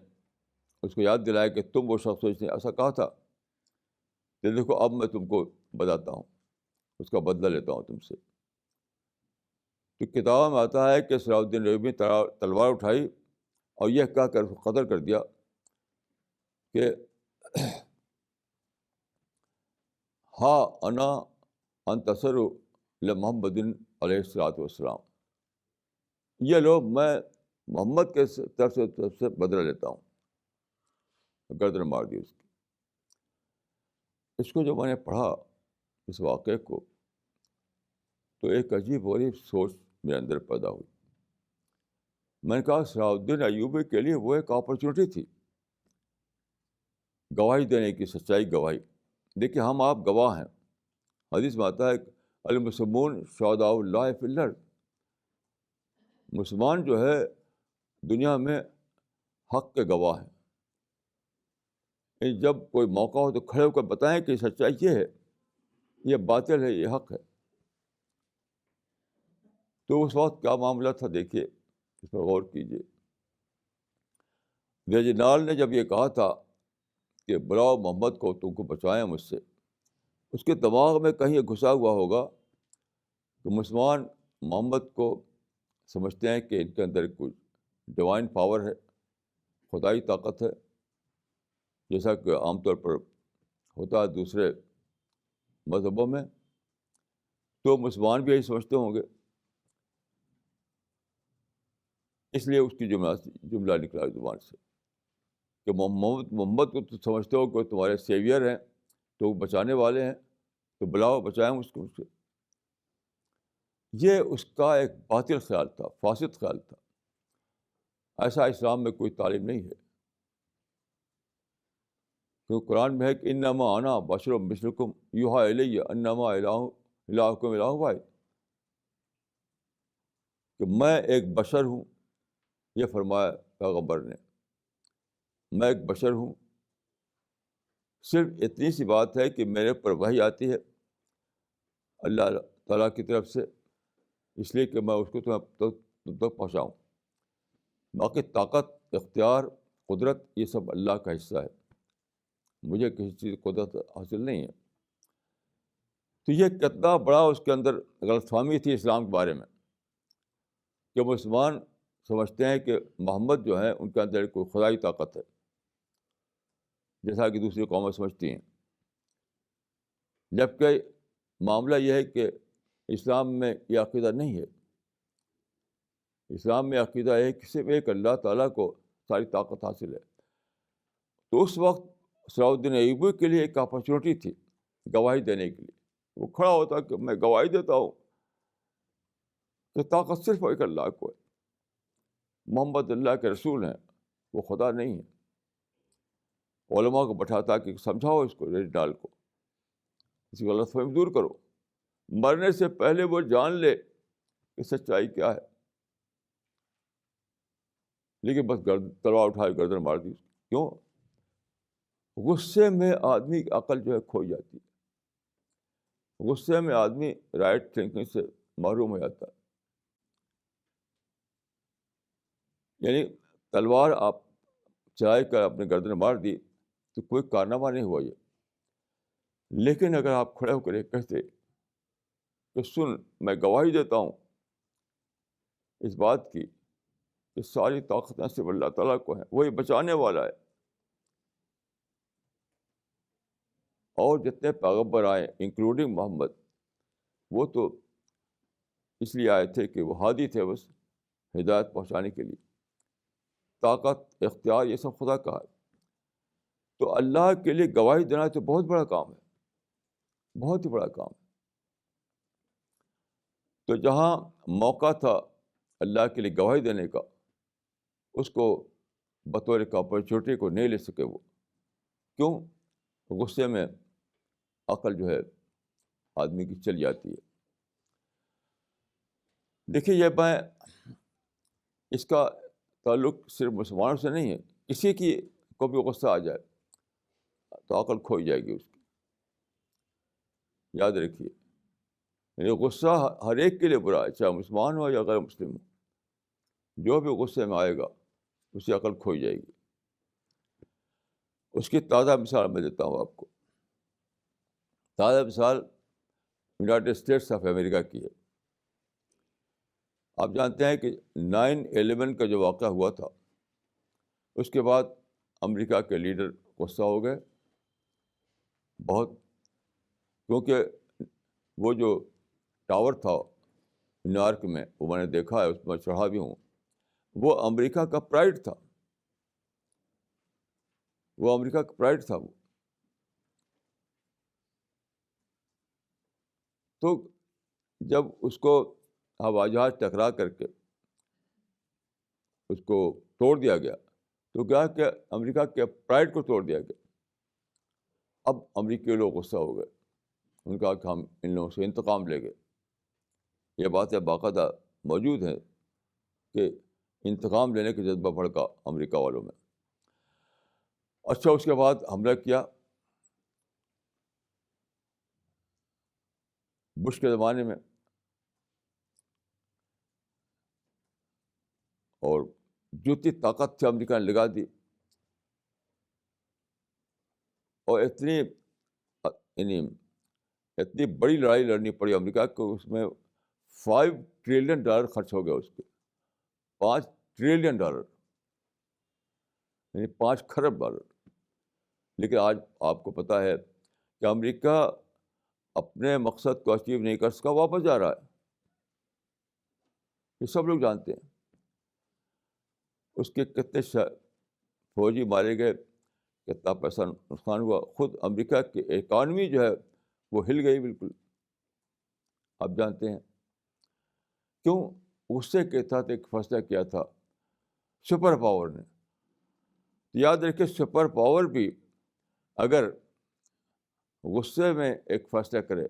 اس کو یاد دلایا کہ تم وہ شخص نے ایسا کہا تھا, کہ دیکھو اب میں تم کو بتاتا ہوں, اس کا بدلہ لیتا ہوں تم سے. تو کتاب میں آتا ہے کہ صلاح الدین ایوبی نے تلوار اٹھائی اور یہ کہہ کر اس کو قتل کر دیا کہ ہاں انا انتصر لمحمد علیہ الصلوۃ والسلام, یہ لو میں محمد کے طرف سے بدلہ لیتا ہوں. گردن مار دی اس کی. اس کو جب میں نے پڑھا اس واقعے کو, تو ایک عجیب غریب سوچ میرے اندر پیدا ہوئی. میں نے کہا صلاح الدین ایوبی کے لیے وہ ایک اپرچونیٹی تھی گواہی دینے کی, سچائی گواہی. دیکھیے ہم آپ گواہ ہیں. حدیث میں آتا ہے المسلمون شہداء اللہ فی الارض, مسلمان جو ہے دنیا میں حق کے گواہ ہیں. جب کوئی موقع ہو تو کھڑے ہو کر بتائیں کہ سچائی یہ ہے, یہ باطل ہے, یہ حق ہے. تو اس وقت کیا معاملہ تھا دیکھیے, اس پر غور کیجیے. ریجنال نے جب یہ کہا تھا کہ بلاؤ محمد کو, تم کو بچائیں مجھ سے, اس کے دماغ میں کہیں گھسا ہوا ہوگا کہ مسلمان محمد کو سمجھتے ہیں کہ ان کے اندر کوئی ڈیوائن پاور ہے, خدائی طاقت ہے, جیسا کہ عام طور پر ہوتا ہے دوسرے مذہبوں میں. تو مسلمان بھی یہی سمجھتے ہوں گے, اس لیے اس کی جملہ نکلا زبان سے کہ محمد کو تو سمجھتے ہو کہ تمہارے سیویئر ہیں, تو بچانے والے ہیں, تو بلاؤ بچائیں اس کو. یہ اس کا ایک باطل خیال تھا, فاسد خیال تھا. ایسا اسلام میں کوئی تعلیم نہیں ہے. کیونکہ قرآن میں ہے کہ انما انا بشر مثلکم یوحی الی انما الہکم الہ واحد, کہ میں ایک بشر ہوں. یہ فرمایا پیغمبر نے, میں ایک بشر ہوں. صرف اتنی سی بات ہے کہ میرے پر وحی آتی ہے اللہ تعالیٰ کی طرف سے, اس لیے کہ میں اس کو تم تک پہنچاؤں. باقی طاقت, اختیار, قدرت یہ سب اللہ کا حصہ ہے, مجھے کسی چیز کی قدرت حاصل نہیں ہے. تو یہ کتنا بڑا اس کے اندر غلط فہمی تھی اسلام کے بارے میں, کہ مسلمان سمجھتے ہیں کہ محمد جو ہیں ان کے اندر کوئی خدائی طاقت ہے, جیسا کہ دوسری قومیں سمجھتی ہیں. جبکہ معاملہ یہ ہے کہ اسلام میں یہ عقیدہ نہیں ہے. اسلام میں عقیدہ ہے کہ صرف ایک اللہ تعالیٰ کو ساری طاقت حاصل ہے. تو اس وقت صلاح الدین ایوبی کے لیے ایک اپرچونیٹی تھی گواہی دینے کے لیے. وہ کھڑا ہوتا کہ میں گواہی دیتا ہوں کہ طاقت صرف ایک اللہ کو ہے, محمد اللہ کے رسول ہیں, وہ خدا نہیں ہے. علماء کو بٹھاتا کہ سمجھاؤ اس کو, ریجنال کو, اس کی غلط فہمی دور کرو. مرنے سے پہلے وہ جان لے کہ سچائی کیا ہے, لیکن بس تلوار اٹھا کے گردن مار دی. کیوں؟ غصے میں آدمی کی عقل جو ہے کھوئی جاتی ہے. غصے میں آدمی رائٹ تھنکنگ سے محروم ہو جاتا ہے. یعنی تلوار آپ چلا کر اپنے گردن مار دی تو کوئی کارنامہ نہیں ہوا یہ. لیکن اگر آپ کھڑے ہو کر یہ کہتے کہ سن میں گواہی دیتا ہوں اس بات کی کہ ساری طاقتیں صرف اللہ تعالیٰ کو ہیں, وہی بچانے والا ہے, اور جتنے پیغمبر آئے انکلوڈنگ محمد, وہ تو اس لیے آئے تھے کہ وہ ہادی تھے بس ہدایت پہنچانے کے لیے. طاقت، اختیار، یہ سب خدا کا ہے. تو اللہ کے لیے گواہی دینا تو بہت بڑا کام ہے، بہت ہی بڑا کام ہے. تو جہاں موقع تھا اللہ کے لیے گواہی دینے کا، اس کو بطور ایک اپرچونیٹی کو نہیں لے سکے وہ. کیوں؟ غصے میں عقل جو ہے آدمی کی چل جاتی ہے. دیکھیے، یہ میں اس کا تعلق صرف مسلمانوں سے نہیں ہے. کسی کی کو بھی غصہ آ جائے تو عقل کھو جائے گی اس کی. یاد رکھیے، یعنی غصہ ہر ایک کے لیے برا ہے، چاہے مسلمان ہو یا غیر مسلم ہو. جو بھی غصے میں آئے گا اس کی عقل کھو جائے گی. اس کی تازہ مثال میں دیتا ہوں آپ کو. تازہ مثال یونائٹیڈ اسٹیٹس آف امریکہ کی ہے. آپ جانتے ہیں کہ 9/11 کا جو واقعہ ہوا تھا، اس کے بعد امریکہ کے لیڈر غصہ ہو گئے بہت، کیونکہ وہ جو ٹاور تھا نیو یارک میں، وہ میں نے دیکھا ہے، اس میں چڑھا بھی ہوں. وہ امریکہ کا پرائڈ تھا، وہ امریکہ کا پرائڈ تھا وہ. تو جب اس کو ہوائی جہاز ٹکرا کر کے اس کو توڑ دیا گیا، تو کیا کہ امریکہ کے پرائڈ کو توڑ دیا گیا. اب امریکی لوگ غصہ ہو گئے، ان کا کہ ہم ان لوگوں سے انتقام لیں گے. یہ باتیں باقاعدہ موجود ہیں کہ انتقام لینے کا جذبہ بھڑکا امریکہ والوں میں. اچھا، اس کے بعد حملہ کیا. بش کے زمانے میں، اور جتنی طاقت تھی امریکہ نے لگا دی. اور یعنی اتنی بڑی لڑائی لڑنی پڑی امریکہ کو، اس میں $5 ٹریلین خرچ ہو گیا اس پہ. $5 ٹریلین، یعنی $5 کھرب. لیکن آج آپ کو پتہ ہے کہ امریکہ اپنے مقصد کو اچیو نہیں کر سکا، واپس جا رہا ہے. یہ سب لوگ جانتے ہیں. اس کے کتنے فوجی مارے گئے، کتنا پیسہ نقصان ہوا. خود امریکہ کی اکانومی جو ہے وہ ہل گئی بالکل. آپ جانتے ہیں کیوں؟ غصے کے تحت ایک فیصلہ کیا تھا سپر پاور نے. یاد رکھیے، سپر پاور بھی اگر غصے میں ایک فیصلہ کرے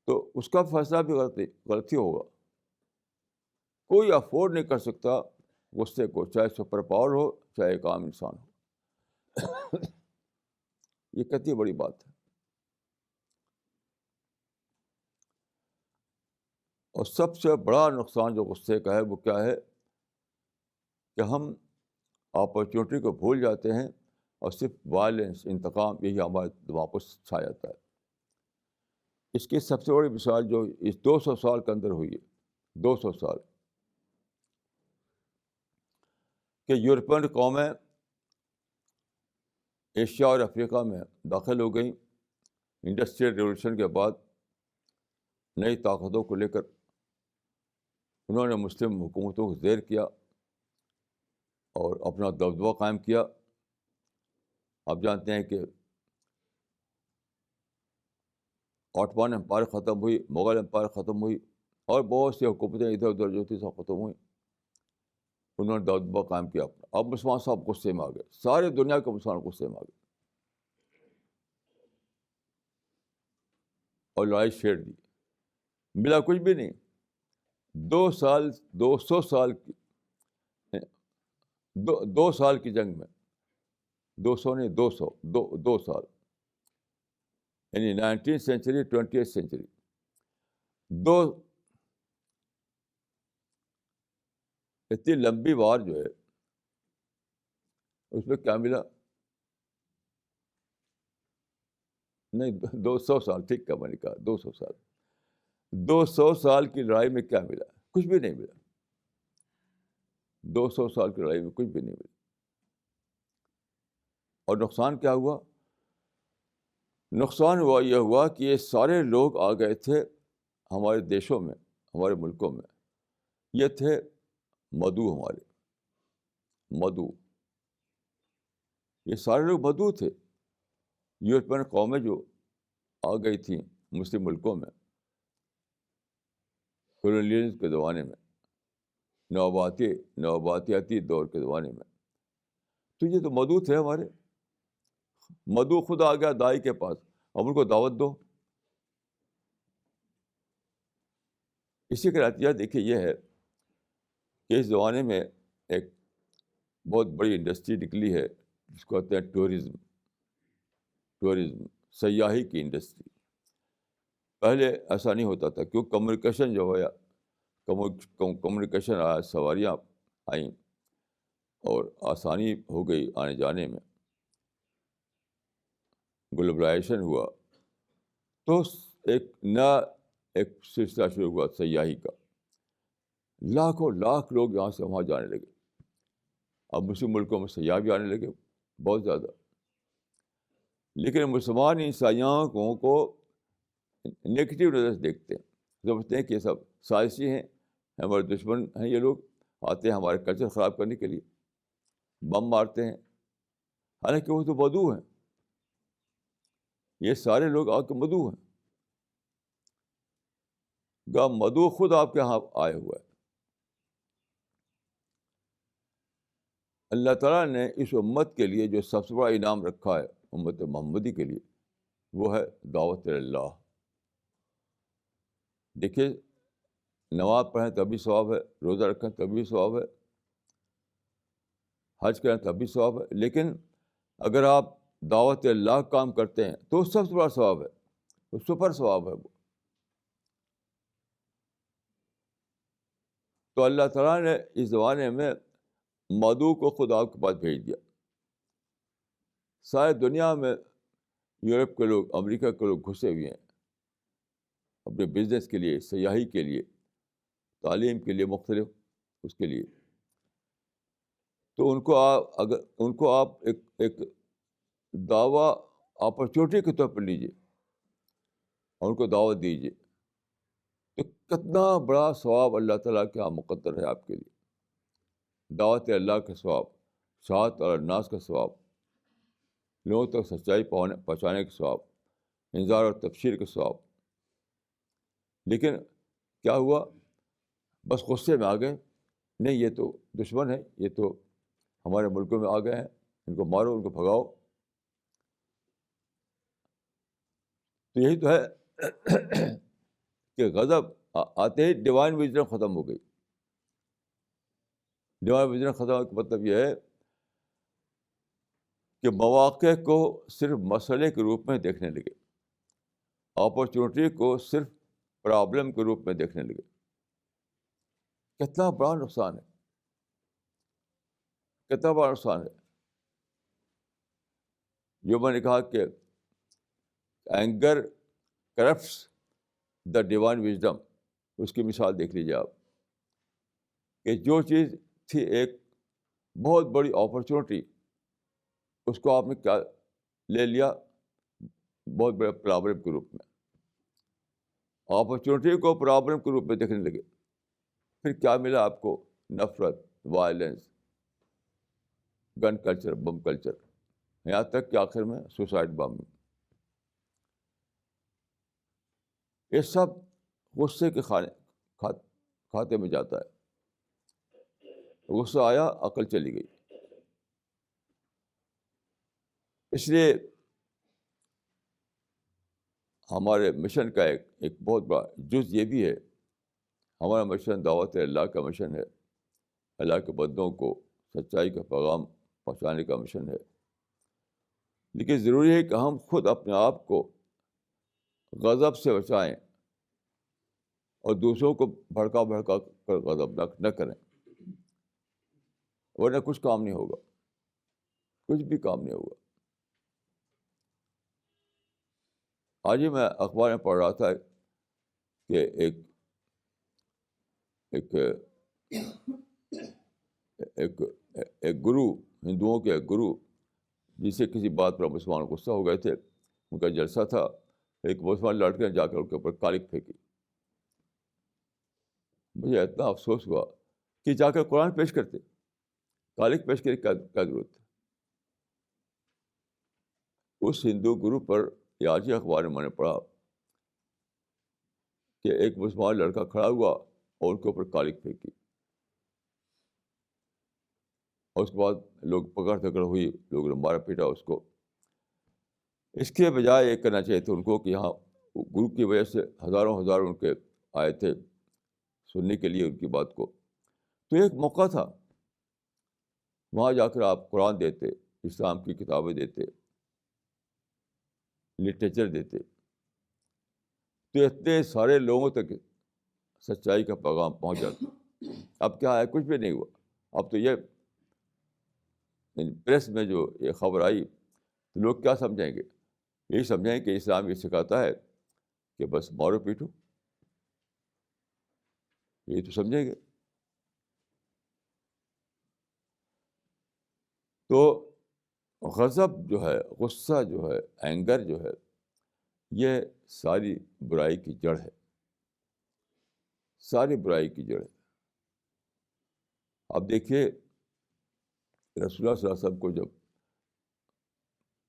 تو اس کا فیصلہ بھی غلطی ہوگا. کوئی افورڈ نہیں کر سکتا غصے کو، چاہے سپر پاور ہو چاہے ایک عام انسان ہو. یہ کتنی بڑی بات ہے. اور سب سے بڑا نقصان جو غصے کا ہے وہ کیا ہے کہ ہم اپرچونیٹی کو بھول جاتے ہیں اور صرف وائلنس، انتقام، یہی ہمارے دماغ کو چھا جاتا ہے. اس کی سب سے بڑی مثال جو اس 200 سال کے اندر ہوئی ہے، 200 سال، کہ یورپین قومیں ایشیا اور افریقہ میں داخل ہو گئیں. انڈسٹریل ریولوشن کے بعد نئی طاقتوں کو لے کر انہوں نے مسلم حکومتوں کو زیر کیا اور اپنا دبدبہ قائم کیا. آپ جانتے ہیں کہ آٹومان امپائر ختم ہوئی، مغل امپائر ختم ہوئی، اور بہت سی حکومتیں ادھر ادھر جو تھی سب ختم ہوئیں. انہوں نے دبدبہ قائم کیا اپنا. اب مسلمان صاحب غصے میں آ گئے، سارے دنیا کے مسلمان غصے میں آ گئے اور لڑائی چھیڑ دی. ملا کچھ بھی نہیں. 200 سال کی، 2 سال کی جنگ میں، 200 نہیں، 200 سال، یعنی 19th سینچری 20th سینچری، دو اتنی لمبی وار جو ہے اس میں کیا ملا؟ نہیں، 200 سال، ٹھیک ہے، میں نے کہا 200 سال. 200 سال کی لڑائی میں کیا ملا؟ کچھ بھی نہیں ملا. 200 سال کی لڑائی میں کچھ بھی نہیں ملا. اور نقصان کیا ہوا؟ نقصان یہ ہوا کہ یہ سارے لوگ آ گئے تھے ہمارے دیشوں میں، ہمارے ملکوں میں. یہ تھے مدعو ہمارے، مدعو. یہ سارے لوگ مدعو تھے. یورپین قومیں جو آ گئی تھیں مسلم ملکوں میں کولونیلزم کے زمانے میں, نوآبادیاتی دور کے زمانے میں, تو یہ تو مدعو تھے ہمارے. مدعو خود آ گیا دائی کے پاس, اب ان کو دعوت دو. اسی کا نتیجہ دیکھیے یہ ہے کہ اس زمانے میں ایک بہت بڑی انڈسٹری نکلی ہے جس کو کہتے ہیں ٹورزم, سیاحی کی انڈسٹری. پہلے ایسا نہیں ہوتا تھا, کیوں کمیونیکیشن جو ہوا, کمیونیکیشن آیا, سواریاں آئیں اور آسانی ہو گئی آنے جانے میں, گلوبلائزیشن ہوا, تو ایک نیا ایک سلسلہ شروع ہوا سیاحی کا. لاکھوں لاکھ لوگ یہاں سے وہاں جانے لگے. اب مسلم ملکوں میں سیاح بھی آنے لگے بہت زیادہ. لیکن مسلمان ان سیاحوں کو نگیٹو نظر سے دیکھتے ہیں, سمجھتے ہیں کہ یہ سب سازشی ہیں, ہمارے دشمن ہیں, یہ لوگ آتے ہیں ہمارے کلچر خراب کرنے کے لیے, بم مارتے ہیں. حالانکہ وہ تو مدعو ہیں, یہ سارے لوگ آ کے مدعو ہیں. مدعو خود آپ کے یہاں آئے ہوا ہے. اللہ تعالیٰ نے اس امت کے لیے جو سب سے بڑا انعام رکھا ہے امت محمدی کے لیے, وہ ہے دعوت اللہ. دیکھیے, نماز پڑھیں تب بھی ثواب ہے, روزہ رکھیں تب بھی ثواب ہے, حج کریں تب بھی ثواب ہے, لیکن اگر آپ دعوت اللہ کام کرتے ہیں تو سب سے بڑا ثواب ہے, وہ سپر ثواب ہے وہ. تو اللہ تعالیٰ نے اس زمانے میں مدعو کو خود آپ کے پاس بھیج دیا. ساری دنیا میں یورپ کے لوگ, امریکہ کے لوگ گھسے ہوئے ہیں اپنے بزنس کے لیے, سیاحی کے لیے, تعلیم کے لیے, مختلف اس کے لیے. تو ان کو آپ ایک دعویٰ اپرچونیٹی کے طور پر لیجیے اور ان کو دعوت دیجیے, تو کتنا بڑا ثواب اللہ تعالیٰ کے یہاں مقدر ہے آپ کے لیے. دعوت اللہ کا ثواب, شہادت اور الناس کا ثواب, لوگوں تک سچائی پہنچانے کا ثواب, انذار اور تبشیر کا ثواب. لیکن کیا ہوا, بس غصے میں آ گئے, نہیں یہ تو دشمن ہے, یہ تو ہمارے ملکوں میں آ گئے ہیں, ان کو مارو, ان کو بھگاؤ. تو یہی تو ہے کہ غضب آتے ہی ڈیوائن وزڈم ختم ہو گئی. ڈیوائن وزڈم ختم ہونے کا مطلب یہ ہے کہ مواقع کو صرف مسئلے کے روپ میں دیکھنے لگے, اپرچونیٹی کو صرف پرابلم کے روپ میں دیکھنے لگے. کتنا بڑا نقصان ہے, کتنا بڑا نقصان ہے. جو میں نے کہا کہ anger corrupts the divine wisdom, اس کی مثال دیکھ لیجیے آپ, کہ جو چیز تھی ایک بہت بڑی اپرچونیٹی, اس کو آپ نے کیا لے لیا, بہت بڑے پرابلم کے روپ میں. اپرچونیٹی کو پرابلم کے روپ میں دیکھنے لگے, پھر کیا ملا آپ کو, نفرت, violence, gun culture, bomb culture, یہاں تک کہ آخر میں سوسائڈ بامنگ. یہ سب غصے کے کھاتے میں جاتا ہے. غصہ آیا, عقل چلی گئی. اس لیے ہمارے مشن کا ایک بہت بڑا جز یہ بھی ہے, ہمارا مشن دعوت اللہ کا مشن ہے, اللہ کے بندوں کو سچائی کا پیغام پہنچانے کا مشن ہے. لیکن ضروری ہے کہ ہم خود اپنے آپ کو غضب سے بچائیں اور دوسروں کو بھڑکا کر غضب نہ کریں, ورنہ کچھ کام نہیں ہوگا, کچھ بھی کام نہیں ہوگا. آج ہی میں اخبار میں پڑھ رہا تھا کہ ایک گرو, ہندوؤں کے ایک گرو, جس سے کسی بات پر مسلمان غصہ ہو گئے تھے, ان کا جلسہ تھا, ایک مسلمان لڑکے نے جا کر ان کے اوپر کالک پھینکی. مجھے اتنا افسوس ہوا کہ جا کر قرآن پیش کرتے, کالک پیش کرنے کی کیا ضرورت ہے؟ اس ہندو گروپ پر یہ آج ہی اخبار میں نے پڑھا کہ ایک مسلمان لڑکا کھڑا ہوا اور ان کے اوپر کالک پھینکی، اور اس کے بعد لوگ پکڑ دھکڑ ہوئی، لوگوں نے مارا پیٹا اس کو. اس کے بجائے یہ کرنا چاہیے تھا ان کو کہ یہاں گروپ کی وجہ سے ہزاروں ان کے آئے تھے سننے کے لیے ان کی بات کو، تو ایک موقع تھا وہاں جا کر آپ قرآن دیتے، اسلام کی کتابیں دیتے، لٹریچر دیتے، تو اتنے سارے لوگوں تک سچائی کا پیغام پہنچ جاتا. اب کیا ہے؟ کچھ بھی نہیں ہوا. اب تو یہ پریس میں جو یہ خبر آئی تو لوگ کیا سمجھیں گے؟ یہی سمجھیں کہ اسلام یہ سکھاتا ہے کہ بس مارو پیٹو، یہی تو سمجھیں گے. تو غضب جو ہے، غصہ جو ہے، اینگر جو ہے، یہ ساری برائی کی جڑ ہے، ساری برائی کی جڑ ہے. اب دیکھیے رسول اللہ صلی اللہ علیہ وسلم کو جب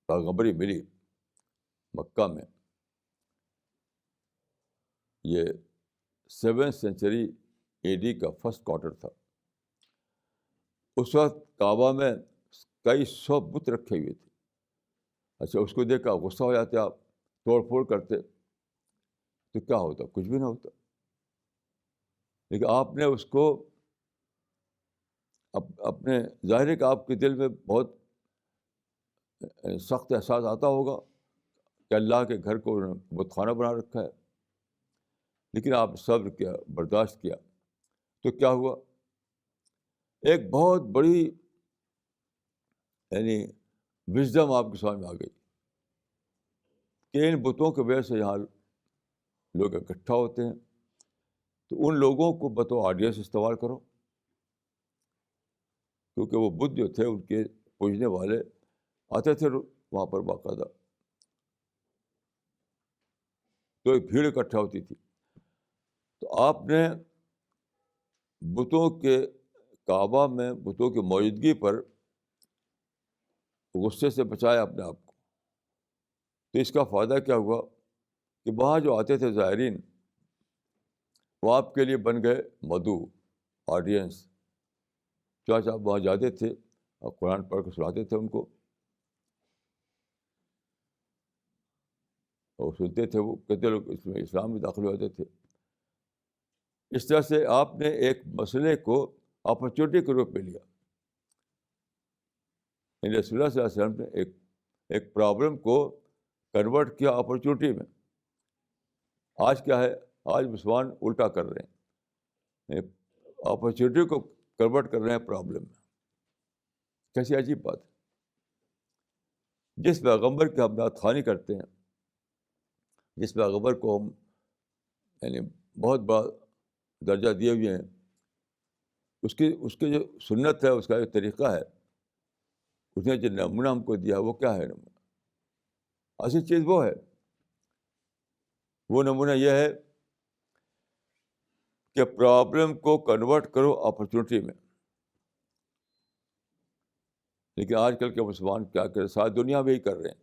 پیغمبری ملی مکہ میں، یہ 7th سینچری AD کا فرسٹ کوارٹر تھا. اس وقت کعبہ میں کئی 100 بت رکھے ہوئے تھے. اچھا، اس کو دیکھ کر غصہ ہو جاتے، آپ توڑ پھوڑ کرتے تو کیا ہوتا؟ کچھ بھی نہ ہوتا. لیکن آپ نے اس کو اپنے ظاہر ہے کہ آپ کے دل میں بہت سخت احساس آتا ہوگا کہ اللہ کے گھر کو انہوں نے بت خانہ بنا رکھا ہے، لیکن آپ صبر کیا، برداشت کیا، تو کیا ہوا؟ ایک بہت بڑی یعنی وژڈم آپ کے سامنے آ گئی کہ ان بتوں کی وجہ سے یہاں لوگ اکٹھا ہوتے ہیں، تو ان لوگوں کو بطور آڈینس استعمال کرو، کیونکہ وہ بت جو تھے ان کے پوجنے والے آتے تھے وہاں پر باقاعدہ، تو ایک بھیڑ اکٹھا ہوتی تھی. تو آپ نے بتوں کے کعبہ میں بتوں کی موجودگی پر غصے سے بچایا اپنے آپ کو. تو اس کا فائدہ کیا ہوا کہ وہاں جو آتے تھے زائرین، وہ آپ کے لیے بن گئے مدعو، آڈینس. چاچا آپ وہاں جاتے تھے اور قرآن پڑھ کے سناتے تھے ان کو، اور سنتے تھے، وہ کتنے لوگ اس میں اسلام میں داخل ہو جاتے تھے. اس طرح سے آپ نے ایک مسئلے کو اپرچونیٹی کے روپ میں لیا. یعنی رسول اللہ صلی اللہ علیہ وسلم نے ایک پرابلم کو کنورٹ کیا اپرچونیٹی میں. آج کیا ہے؟ آج مسلمان الٹا کر رہے ہیں، اپرچونیٹی کو کنورٹ کر رہے ہیں پرابلم میں. کیسی عجیب بات ہے. جس پیغمبر کی ہم نعت خوانی کرتے ہیں، جس پیغمبر کو ہم یعنی بہت بڑا درجہ دیے ہوئے ہیں، اس کی جو سنت ہے، اس کا جو طریقہ ہے، اس نے جو نمونہ ہم کو دیا، وہ کیا ہے نمونہ؟ اصل چیز وہ ہے. وہ نمونہ یہ ہے کہ پرابلم کو کنورٹ کرو اپرچونیٹی میں. لیکن آج کل کے مسلمان کیا کر رہے ہیں؟ ساری دنیا میں ہی کر رہے ہیں،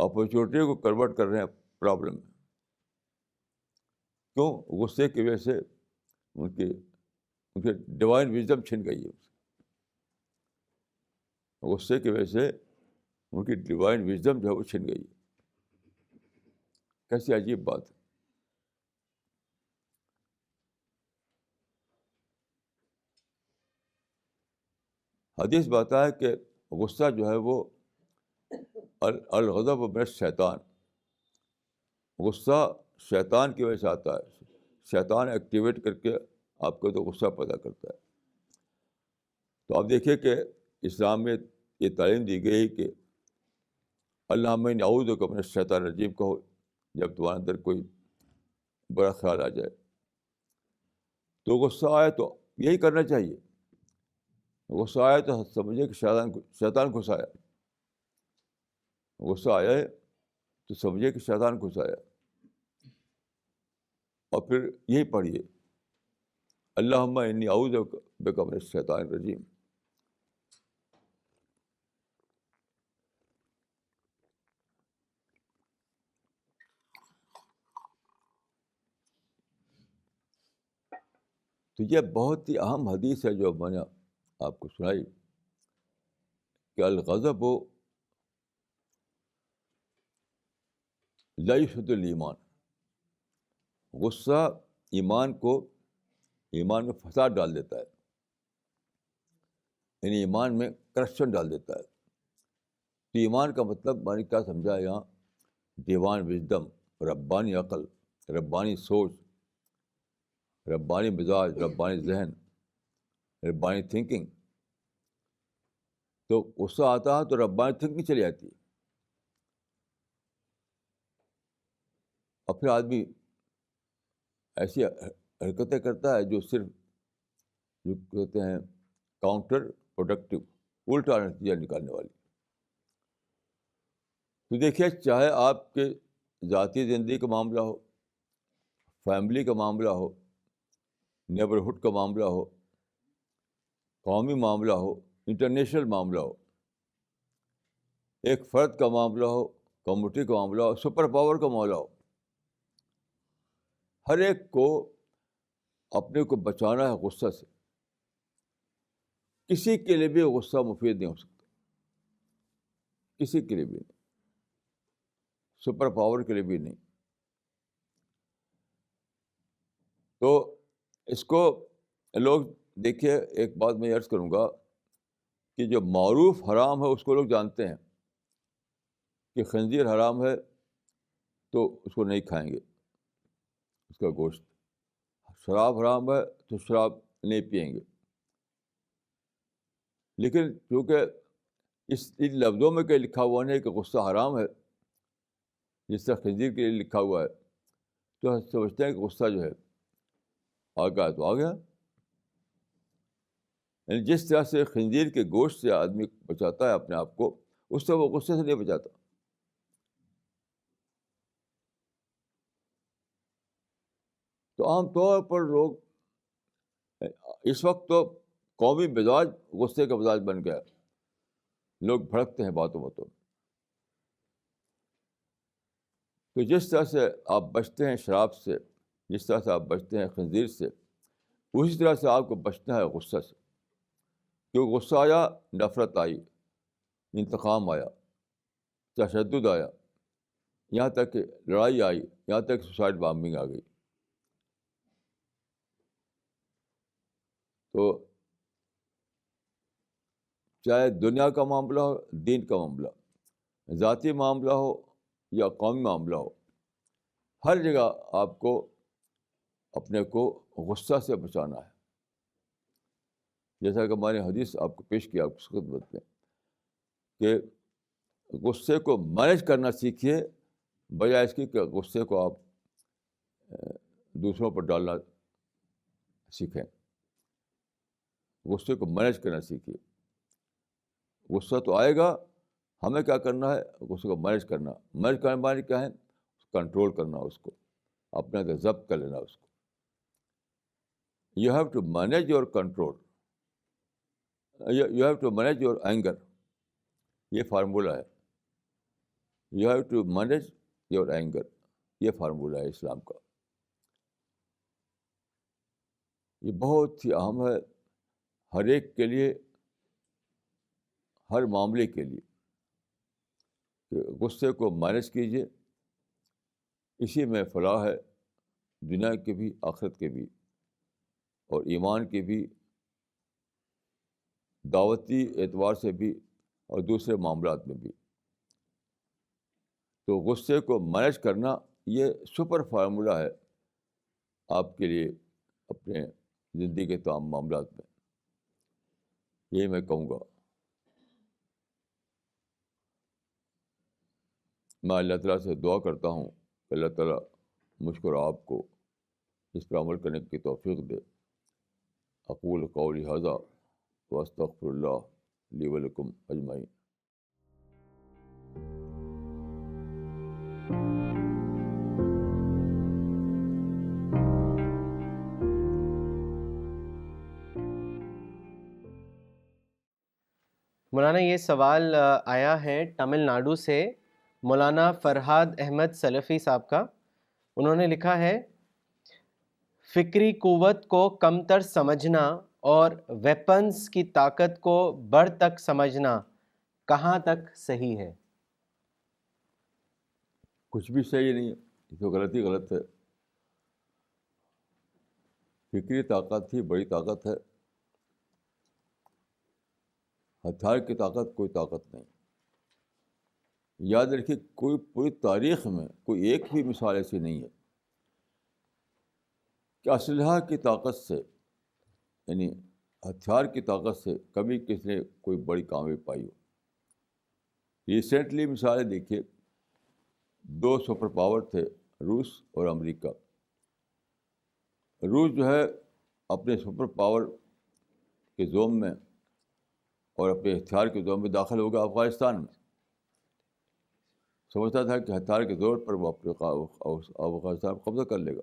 اپرچونیٹی کو کنورٹ کر رہے ہیں پرابلم میں. کیوں؟ غصے کی وجہ سے ان کی ڈیوائن وزڈم چھن گئی ہے. غصے کی وجہ سے ان کی ڈیوائن وزڈم جو ہے وہ چھن گئی ہے. کیسی عجیب بات ہے. حدیث بتاتا ہے کہ غصہ جو ہے وہ الغضب من الشیطان، غصہ شیطان کی وجہ سے آتا ہے. شیطان ایکٹیویٹ کر کے آپ کو تو غصہ پیدا کرتا ہے. تو آپ دیکھیے کہ اسلام میں یہ تعلیم دی گئی کہ اللہم انی اعوذ بک من الشیطان الرجیم کہو جب تمہارے اندر کوئی برا خیال آ جائے. تو غصہ آئے تو یہی کرنا چاہیے. غصہ آئے تو سمجھے کہ شیطان گھس آیا. غصہ آیا ہے تو سمجھے کہ شیطان گھس آیا. اور پھر یہی پڑھیے اللہم انی اعوذ بک من الشیطان الرجیم. تو یہ بہت ہی اہم حدیث ہے جو میں نے آپ کو سنائی کہ الغضب لا یفسد الایمان، غصہ ایمان میں فساد ڈال دیتا ہے، یعنی ایمان میں کرپشن ڈال دیتا ہے. تو ایمان کا مطلب میں نے کیا سمجھا یہاں؟ ڈیوائن وژڈم، ربانی عقل، ربانی سوچ، ربانی مزاج، ربانی ذہن، ربانی تھنکنگ. تو غصہ آتا ہے تو ربانی تھنکنگ چلی جاتی ہے، اور پھر آدمی ایسی حرکتیں کرتا ہے جو صرف جو کہتے ہیں کاؤنٹر پروڈکٹیو، الٹا نتیجہ نکالنے والی. تو دیکھیے، چاہے آپ کے ذاتی زندگی کا معاملہ ہو، فیملی کا معاملہ ہو، نیبرہڈ کا معاملہ ہو، قومی معاملہ ہو، انٹرنیشنل معاملہ ہو، ایک فرد کا معاملہ ہو، کمیونٹی کا معاملہ ہو، سپر پاور کا معاملہ ہو، ہر ایک کو اپنے کو بچانا ہے غصہ سے. کسی کے لیے بھی غصہ مفید نہیں ہو سکتا، کسی کے لیے بھی نہیں، سپر پاور کے لیے بھی نہیں. تو اس کو لوگ دیکھیے، ایک بات میں عرض کروں گا کہ جو معروف حرام ہے اس کو لوگ جانتے ہیں کہ خنزیر حرام ہے تو اس کو نہیں کھائیں گے، اس کا گوشت. شراب حرام ہے تو شراب نہیں پئیں گے. لیکن کیونکہ ان لفظوں میں کہ لکھا ہوا نہیں کہ غصہ حرام ہے، جس طرح خنزیر کے لیے لکھا ہوا ہے، تو ہم سمجھتے ہیں کہ غصہ جو ہے آ گیا تو آ گیا. یعنی جس طرح سے خنزیر کے گوشت سے آدمی بچاتا ہے اپنے آپ کو، اس سے وہ غصے سے نہیں بچاتا. تو عام طور پر لوگ اس وقت تو قومی مزاج غصے کا مزاج بن گیا، لوگ بھڑکتے ہیں باتوں باتوں. تو جس طرح سے آپ بچتے ہیں شراب سے، جس طرح سے آپ بچتے ہیں خنزیر سے، اسی طرح سے آپ کو بچنا ہے غصہ سے. کیونکہ غصہ آیا، نفرت آئی، انتقام آیا، تشدد آیا، یہاں تک کہ لڑائی آئی، یہاں تک سوسائڈ بامبنگ آ گئی. تو چاہے دنیا کا معاملہ ہو، دین کا معاملہ، ذاتی معاملہ ہو یا قومی معاملہ ہو، ہر جگہ آپ کو اپنے کو غصہ سے بچانا ہے. جیسا کہ میں نے حدیث آپ کو پیش کیا آپ کی خدمت میں کہ غصے کو مینیج کرنا سیکھیے، بجائے اس کی کہ غصے کو آپ دوسروں پر ڈالنا سیکھیں. غصے کو مینیج کرنا سیکھیے. غصہ تو آئے گا، ہمیں کیا کرنا ہے؟ غصے کو مینیج کرنا. مینیج کرنے والے کیا ہے؟ کنٹرول کرنا، اس کو اپنے اندر ضبط کر لینا. اس کو you have to manage your control, you have to manage your anger. یہ فارمولہ ہے، you have to manage your anger. یہ فارمولہ ہے اسلام کا. یہ بہت ہی اہم ہے ہر ایک کے لیے، ہر معاملے کے لیے، کہ غصے کو مینیج کیجیے. اسی میں فلاح ہے، دنیا کے بھی، آخرت کے بھی، اور ایمان کے بھی، دعوتی اعتبار سے بھی، اور دوسرے معاملات میں بھی. تو غصے کو مینیج کرنا یہ سپر فارمولہ ہے آپ کے لیے اپنے زندگی کے تمام معاملات میں. یہی میں کہوں گا. میں اللہ تعالیٰ سے دعا کرتا ہوں کہ اللہ تعالیٰ مجھ کو اور آپ کو اس پر عمل کرنے کی توفیق دے. اقول قولی ھذا واستغفر اللہ لی ولکم اجمعین. مولانا یہ سوال آیا ہے تمل ناڈو سے مولانا فرحاد احمد سلفی صاحب کا. انہوں نے لکھا ہے، فکری قوت کو کمتر سمجھنا اور ویپنز کی طاقت کو بڑھ تک سمجھنا کہاں تک صحیح ہے؟ کچھ بھی صحیح نہیں ہے، یہ تو غلطی غلط ہے. فکری طاقت ہی بڑی طاقت ہے، ہتھیار کی طاقت کوئی طاقت نہیں. یاد رکھیے، کوئی پوری تاریخ میں کوئی ایک بھی مثال ایسی نہیں ہے کہ اسلحہ کی طاقت سے، یعنی ہتھیار کی طاقت سے کبھی کسی نے کوئی بڑی کامیابی پائی ہو. ریسنٹلی مثالیں دیکھیے، 2 سپر پاور تھے، روس اور امریکہ. روس جو ہے اپنے سپر پاور کے زوم میں اور اپنے ہتھیار کے زوم میں داخل ہو گیا افغانستان میں. سمجھتا تھا کہ ہتھیار کے زور پر وہ اپنے افغانستان پر قبضہ کر لے گا،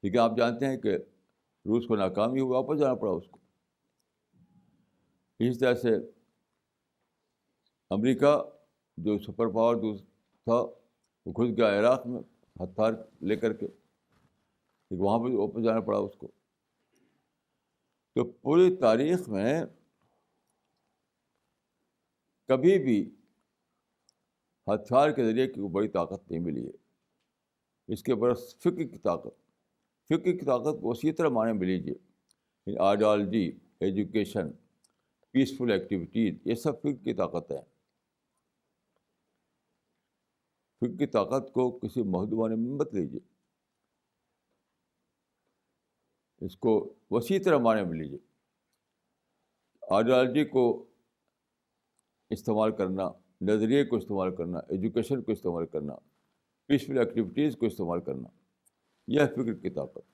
لیکن آپ جانتے ہیں کہ روس کو ناکامی ہوئی، واپس جانا پڑا اس کو. اسی طرح سے امریکہ جو سپر پاور تھا، وہ گھس گیا عراق میں ہتھیار لے کر کے، لیکن وہاں پہ واپس جانا پڑا اس کو. تو پوری تاریخ میں کبھی بھی ہتھیار کے ذریعے کی کوئی بڑی طاقت نہیں ملی ہے. اس کے برعکس فکر کی طاقت، فکر کی طاقت کو اسی طرح معنی میں لیجیے. آئیڈیالوجی، ایجوکیشن، پیسفل ایکٹیویٹیز، یہ سب فکر کی طاقت ہے. فکر کی طاقت کو کسی محدود معنی میں مت لیجیے، اس کو وسیع طرح معنی میں لیجیے. آئیڈیالوجی کو استعمال کرنا، نظریے کو استعمال کرنا، ایجوکیشن کو استعمال کرنا، پیسفل ایکٹیویٹیز کو استعمال کرنا، یہ فکر کی طاقت.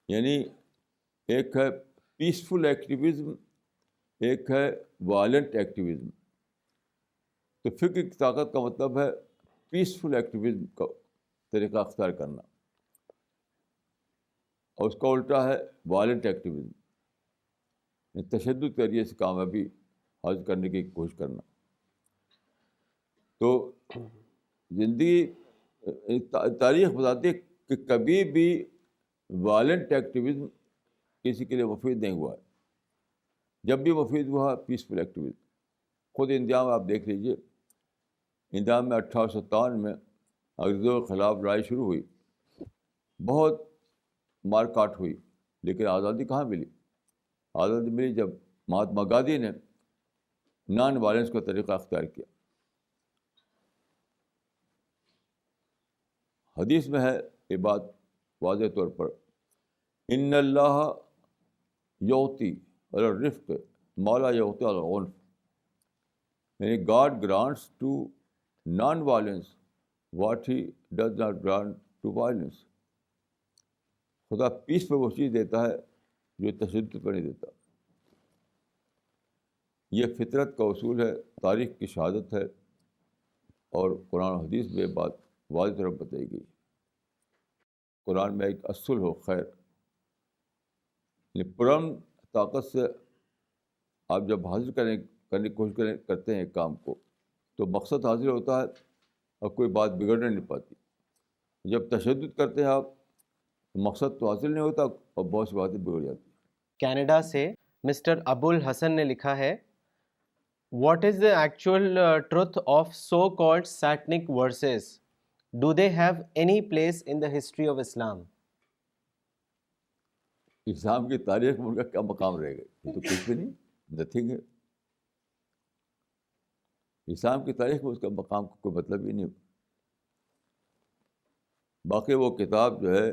یعنی ایک ہے پیسفل ایکٹیویزم، ایک ہے وائلنٹ ایکٹیویزم. تو فکر کی طاقت کا مطلب ہے پیسفل ایکٹیویزم کا طریقہ اختیار کرنا، اور اس کا الٹا ہے وائلنٹ ایکٹیویزم، تشدد کے ذریعے سے کامیابی حاصل کرنے کی کوشش کرنا. تو زندگی، تاریخ بتاتی ہے کہ کبھی بھی وائلنٹ ایکٹیویزم کسی کے لیے مفید نہیں ہوا ہے. جب بھی مفید ہوا پیسفل ایکٹیویزم. خود انڈیا میں آپ دیکھ لیجیے، انڈیا میں 1857 میں انگریزوں کے خلاف لڑائی شروع ہوئی، بہت مار کاٹ ہوئی، لیکن آزادی کہاں ملی؟ آزادی ملی جب مہاتما گاندھی نے نان وائلنس کا طریقہ اختیار کیا. حدیث میں ہے یہ بات واضح طور پر، ان اللہ یعطی علی الرفق ما لا یعطی علی العنف. یعنی God grants to non violence what he does not grant to violence. خدا پیس پہ وہ چیز دیتا ہے جو تشدد پر نہیں دیتا. یہ فطرت کا اصول ہے، تاریخ کی شہادت ہے، اور قرآن و حدیث میں بات واضح طرح بتائی گئی. قرآن میں ایک اصل ہو خیر، یعنی پرم طاقت سے آپ جب حاصل کرنے کی کوشش کرتے ہیں ایک کام کو، تو مقصد حاصل ہوتا ہے اور کوئی بات بگڑنے نہیں پاتی. جب تشدد کرتے ہیں آپ، مقصد تو حاصل نہیں ہوتا اور بہت سی باتیں بگڑ جاتی ہیں. کینیڈا سے مسٹر ابو الحسن نے لکھا ہے، what is the actual truth of so called satanic verses? Do they have any place in the history of Islam? اسلام کی تاریخ میں ان کا کیا مقام رہے گا؟ یہ تو کچھ بھی نہیں، نتھنگ ہے. اسلام کی تاریخ میں اس کا مقام کا کوئی مطلب ہی نہیں. باقی وہ کتاب جو ہے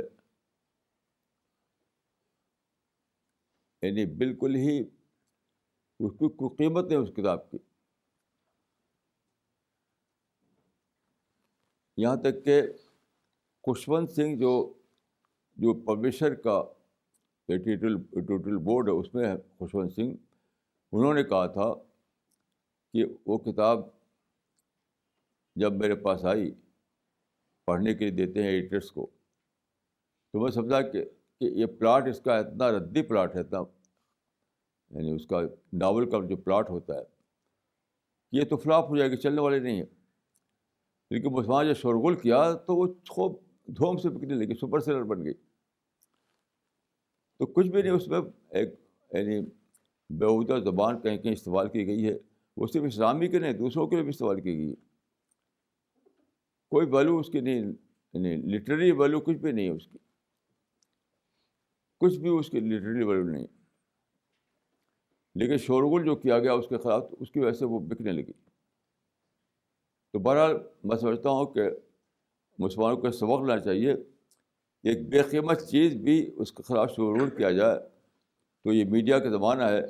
یعنی بالکل ہی اس کی کوئی قیمت نہیں اس کتاب کی. یہاں تک کہ خوشونت سنگھ جو پبلشر کا ایڈیٹوریل بورڈ ہے، اس میں ہے خوشونت سنگھ. انہوں نے کہا تھا کہ وہ کتاب جب میرے پاس آئی، پڑھنے کے لیے دیتے ہیں ایڈیٹرس کو، تو میں سمجھا کہ یہ پلاٹ اس کا اتنا ردی پلاٹ ہے، اتنا یعنی اس کا ناول کا جو پلاٹ ہوتا ہے، یہ تو فلاپ ہو جائے گی، چلنے والے نہیں ہے. لیکن مسلمان جو شورغل کیا تو وہ خوب دھوم سے بکنے لگی, سپر سیلر بن گئی. تو کچھ بھی نہیں اس میں ایک یعنی بیہودہ زبان کہیں کہیں استعمال کی گئی ہے. وہ صرف اسلامی کے نہیں, دوسروں کے لیے بھی استعمال کی گئی ہے. کوئی ویلو اس کی نہیں, یعنی لٹریری ویلو کچھ بھی نہیں ہے اس کی, کچھ بھی اس کی لٹریری ویلو نہیں. لیکن شورغل جو کیا گیا اس کے خلاف, اس کی وجہ سے وہ بکنے لگی. تو بہرحال میں سمجھتا ہوں کہ مسلمانوں کو سبق لینا چاہیے. ایک بے قیمت چیز بھی اس کے خلاف شورغل کیا جائے. تو یہ میڈیا کا زمانہ ہے,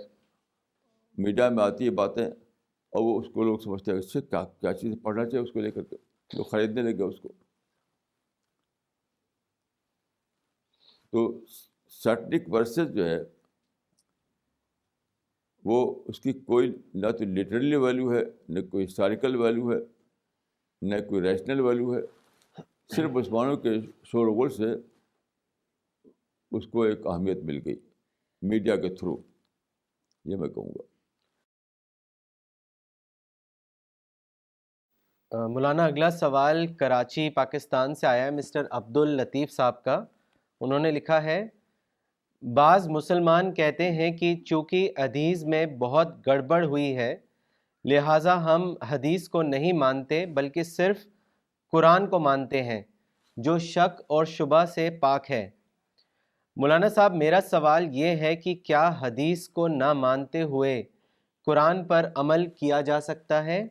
میڈیا میں آتی ہے باتیں اور وہ اس کو لوگ سمجھتے ہیں اس سے کیا چیز پڑھنا چاہیے, اس کو لے کر کے لوگ خریدنے لگے اس کو. تو سیٹنک ورسز جو ہے وہ اس کی کوئی نہ تو لٹرلی ویلیو ہے, نہ کوئی ہسٹوریکل ویلیو ہے, نہ کوئی ریشنل ویلیو ہے. صرف مسلمانوں کے شور و غل سے اس کو ایک اہمیت مل گئی میڈیا کے تھرو, یہ میں کہوں گا. مولانا اگلا سوال کراچی پاکستان سے آیا ہے مسٹر عبد اللطیف صاحب کا. انہوں نے لکھا ہے, بعض مسلمان کہتے ہیں کہ چونکہ حدیث میں بہت گڑبڑ ہوئی ہے لہٰذا ہم حدیث کو نہیں مانتے بلکہ صرف قرآن کو مانتے ہیں جو شک اور شبہ سے پاک ہے. مولانا صاحب میرا سوال یہ ہے کہ کیا حدیث کو نہ مانتے ہوئے قرآن پر عمل کیا جا سکتا ہے,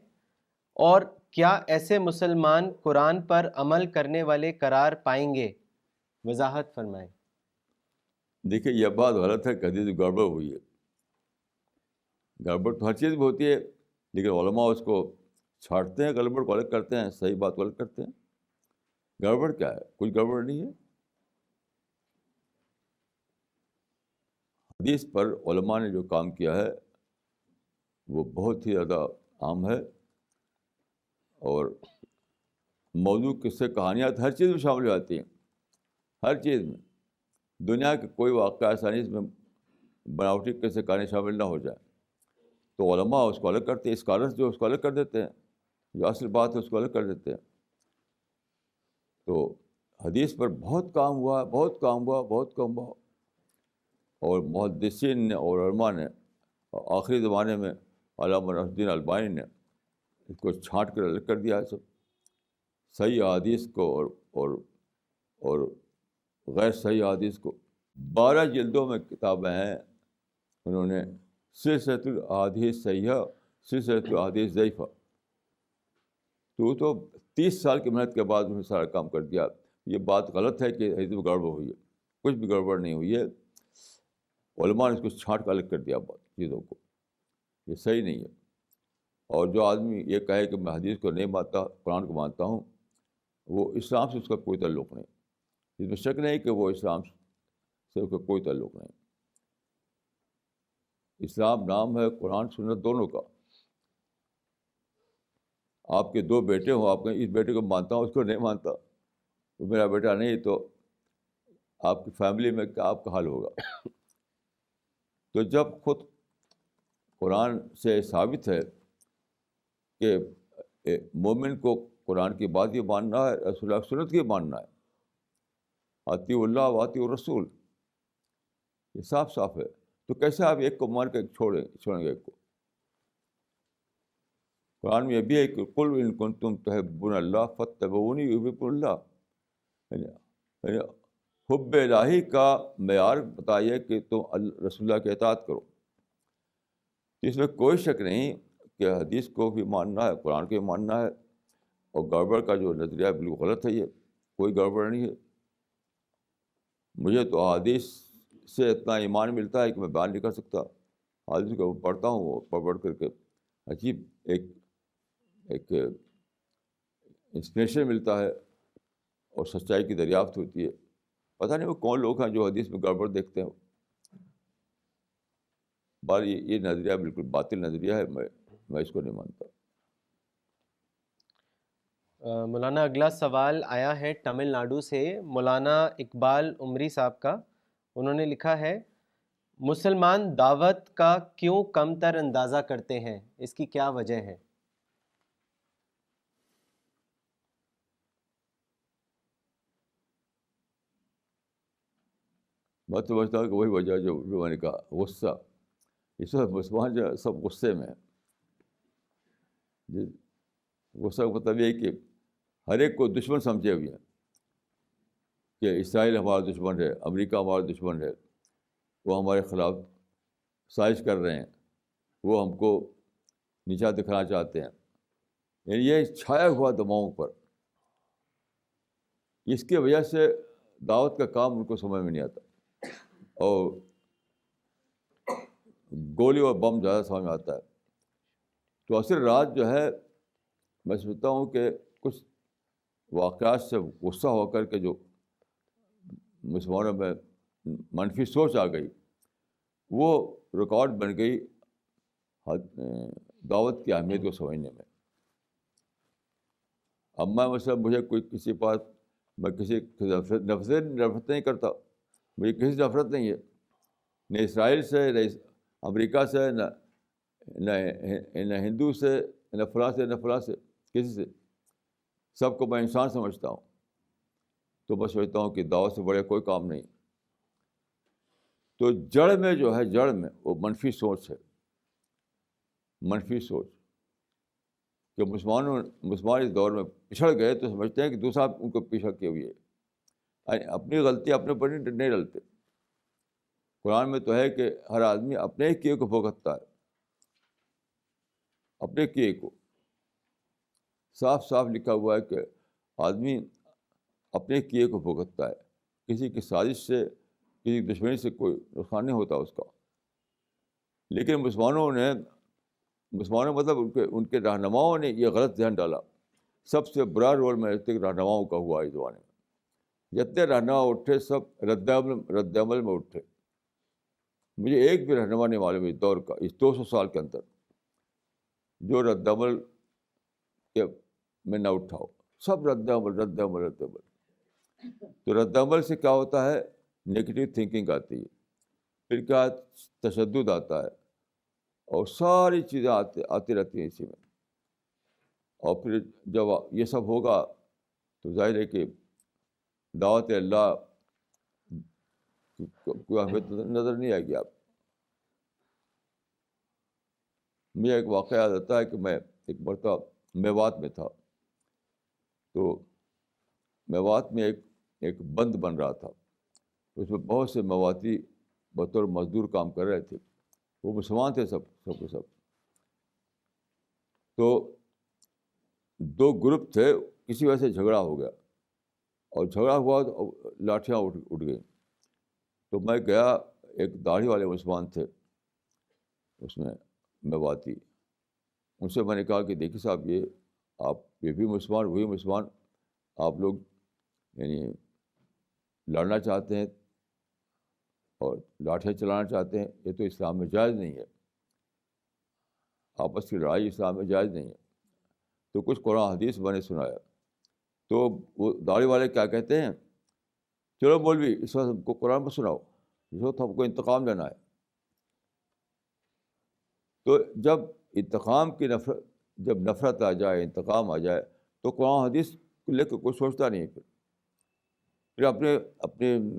اور کیا ایسے مسلمان قرآن پر عمل کرنے والے قرار پائیں گے؟ وضاحت فرمائیں. دیکھیے یہ بات غلط ہے کہ حدیث گڑبڑ ہوئی ہے. گڑبڑ تو ہر چیز میں ہوتی ہے, لیکن علماء اس کو چھانٹتے ہیں, گڑبڑ کو الگ کرتے ہیں, صحیح بات کو الگ کرتے ہیں. گڑبڑ کیا ہے؟ کچھ گڑبڑ نہیں ہے. حدیث پر علماء نے جو کام کیا ہے وہ بہت ہی زیادہ عام ہے, اور موضوع قصے کہانیاں ہر چیز میں شامل ہو جاتی ہیں, ہر چیز میں. دنیا کے کوئی واقعہ ایسا نہیں اس میں بناوٹی قصے کہانی شامل نہ ہو جائے. تو علماء اس کو الگ کرتے ہیں, اسکالرس جو اس کو الگ کر دیتے ہیں, جو اصل بات ہے اس کو الگ کر دیتے ہیں. تو حدیث پر بہت کام ہوا, بہت کام ہوا, بہت کام ہوا, اور محدثین نے اور علماء نے آخری زمانے میں علامہ نصر الدین البانی نے اس کو چھانٹ کر الگ کر دیا ہے سب, صحیح احادیث کو اور غیر صحیح احادیث کو. 12 جلدوں میں کتابیں ہیں, انہوں نے سلسلۃ الاحادیث صحیحہ, سلسلۃ الاحادیث ضعیفہ. تو 30 سال کی محنت کے بعد انہوں نے سارا کام کر دیا. یہ بات غلط ہے کہ حدیث میں گڑبڑ ہوئی ہے, کچھ بھی گڑبڑ نہیں ہوئی ہے. علماء نے اس کو چھانٹ کر الگ کر دیا بات چیزوں کو, یہ صحیح نہیں ہے. اور جو آدمی یہ کہے کہ میں حدیث کو نہیں مانتا, قرآن کو مانتا ہوں, وہ اسلام سے اس کا کوئی تعلق نہیں. اس میں شک نہیں کہ وہ اسلام سے اس کا کوئی تعلق نہیں. اسلام نام ہے قرآن سنت دونوں کا. آپ کے 2 بیٹے ہوں, آپ اس بیٹے کو مانتا ہوں, اس کو نہیں مانتا, وہ میرا بیٹا نہیں, تو آپ کی فیملی میں کیا آپ کا حال ہوگا؟ تو جب خود قرآن سے ثابت ہے کہ مومن کو قرآن کی بات یہ ماننا ہے, رسول اللہ کی سنت کی ماننا ہے, اطیعوا اللہ و اطیعوا الرسول, یہ صاف صاف ہے. تو کیسے آپ ایک کو مان کے چھوڑیں گے ایک کو؟ قرآن میں یہ بھی ہے کہ قل ان کنتم تحبون اللہ فاتبعونی یحببکم اللہ, یعنی حب الہی کا معیار بتائیے کہ تم رسول اللہ کی اطاعت کرو. اس میں کوئی شک نہیں کہ حدیث کو بھی ماننا ہے, قرآن کو بھی ماننا ہے, اور گڑبڑ کا جو نظریہ بالکل غلط ہے, یہ کوئی گڑبڑ نہیں ہے. مجھے تو حدیث سے اتنا ایمان ملتا ہے کہ میں بیان نہیں کر سکتا. حدیث کو پڑھتا ہوں, وہ پڑھ کر کے عجیب ایک انسپریشن ملتا ہے اور سچائی کی دریافت ہوتی ہے. پتہ نہیں وہ کون لوگ ہیں جو حدیث میں گڑبڑ دیکھتے ہیں. بار یہ نظریہ بالکل باطل نظریہ ہے, میں اس کو نہیں مانتا. مولانا اگلا سوال آیا ہے تمل ناڈو سے مولانا اقبال عمری صاحب کا. انہوں نے لکھا ہے, مسلمان دعوت کا کیوں کم تر اندازہ کرتے ہیں, اس کی کیا وجہ ہے؟ میں سمجھتا ہوں کہ وہی وجہ جو میں نے کہا، غصہ. اس وقت مسلمان جو ہے سب غصے میں ہیں. جی، غصہ کا مطلب یہ ہے کہ ہر ایک کو دشمن سمجھے ہوئے ہیں کہ اسرائیل ہمارا دشمن ہے، امریکہ ہمارا دشمن ہے، وہ ہمارے خلاف سازش کر رہے ہیں، وہ ہم کو نیچا دکھانا چاہتے ہیں. یعنی یہ چھایا ہوا دماغوں پر. اس کی وجہ سے دعوت کا کام ان کو سمجھ میں نہیں آتا، اور گولی اور بم زیادہ سمجھ میں آتا ہے. تو اصل رات جو ہے، میں سمجھتا ہوں کہ کچھ واقعات سے غصہ ہو کر کے جو مسلمانوں میں منفی سوچ آ گئی، وہ ریکارڈ بن گئی دعوت کی اہمیت کو سمجھنے میں. اب میں مثلا مجھے کوئی کسی بات، میں کسی نفرت نہیں کرتا، مجھے کسی سے نفرت نہیں ہے، نہ اسرائیل سے، نہ امریکہ سے، نہ ہندو سے، نہ فلاں سے، نہ فلاں سے، کسی سے. سب کو میں انسان سمجھتا ہوں. تو میں سمجھتا ہوں کہ دعوت سے بڑے کوئی کام نہیں. تو جڑ میں جو ہے، جڑ میں وہ منفی سوچ ہے، منفی سوچ کہ مسلمان اس دور میں پچھڑ گئے تو سمجھتے ہیں کہ دوسرا ان کو پیچھا کیے ہوئے ہے. اپنی غلطی اپنے پر نہیں ڈالتے. قرآن میں تو ہے کہ ہر آدمی اپنے ہی کیے کو بھگتتا ہے، اپنے کیے کو. صاف صاف لکھا ہوا ہے کہ آدمی اپنے کیے کو بھگتتا ہے. کسی کی سازش سے، کسی دشمنی سے کوئی نقصان نہیں ہوتا اس کا. لیکن مسلمانوں مطلب ان کے رہنماؤں نے یہ غلط ذہن ڈالا. سب سے برا رول میں رہنماؤں کا ہوا اس زمانے میں. جتنے رہنما اٹھے سب رد عمل میں اٹھے. مجھے ایک بھی رہنما نہیں معلوم اس دور کا، اس 200 سال کے اندر، جو رد عمل میں نہ اٹھاؤ. سب رد عمل. تو رد عمل سے کیا ہوتا ہے؟ نگیٹو تھنکنگ آتی ہے، پھر کیا تشدد آتا ہے، اور ساری چیزیں آتی رہتی ہیں اسی میں. اور پھر جب یہ سب ہوگا تو ظاہر ہے کہ دعوت اللہ کوئی اہمیت نظر نہیں آئے گی. آپ مجھے ایک واقعہ یاد آتا ہے کہ میں ایک مرتبہ میوات میں تھا. تو میوات میں ایک بند بن رہا تھا. اس میں بہت سے میواتی بطور مزدور کام کر رہے تھے. وہ مسلمان تھے سب کے سب. تو 2 گروپ تھے، کسی وجہ سے جھگڑا ہو گیا، اور جھگڑا ہوا تو لاٹھیاں اٹھ گئیں. تو میں گیا، ایک داڑھی والے مسلمان تھے اس میں میواتی. ان سے میں نے کہا کہ دیکھیے صاحب، یہ بھی مسلمان، وہی مسلمان، آپ لوگ یعنی لڑنا چاہتے ہیں اور لاٹھیاں چلانا چاہتے ہیں، یہ تو اسلام میں جائز نہیں ہے. آپس کی لڑائی اسلام میں جائز نہیں ہے. تو کچھ قرآن حدیث میں نے سنایا. تو وہ داڑھی والے کیا کہتے ہیں، چلو مولوی اس وقت ہم کو قرآن میں سناؤ، اس وقت ہم کو انتقام لینا ہے. تو جب نفرت آ جائے، انتقام آ جائے، تو قرآن حدیث کو لے کے کوئی سوچتا نہیں. پھر اپنے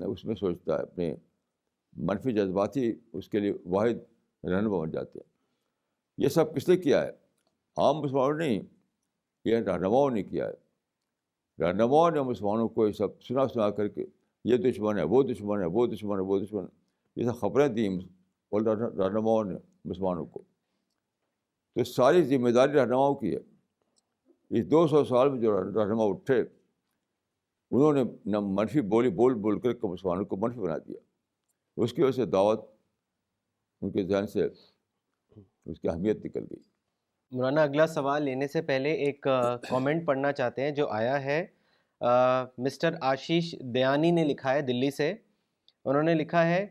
اس میں سوچتا ہے، اپنے منفی جذبات ہی اس کے لیے واحد رہنما بن جاتے ہیں. یہ سب کس نے کیا ہے؟ عام مسلمانوں نے نہیں، یہ رہنماؤں نے کیا ہے. رہنماؤں نے مسلمانوں کو یہ سب سنا کر کے یہ دشمن ہے، وہ دشمن ہے، وہ دشمن ہے، وہ دشمن ہے، یہ سب خبریں دیں رہنماؤں نے مسلمانوں کو. تو ساری ذمہ داری رہنماؤں کی ہے. اس 200 سال میں جو رہنما اٹھے، انہوں نے نہ منفی بول کر مسلمانوں کو منفی بنا دیا. اس کی وجہ سے دعوت ان کے ذہن سے اس کی اہمیت نکل گئی. مولانا اگلا سوال لینے سے پہلے ایک کامنٹ پڑھنا چاہتے ہیں جو آیا ہے. مسٹر آشیش دیانی نے لکھا ہے دلی سے. انہوں نے لکھا ہے,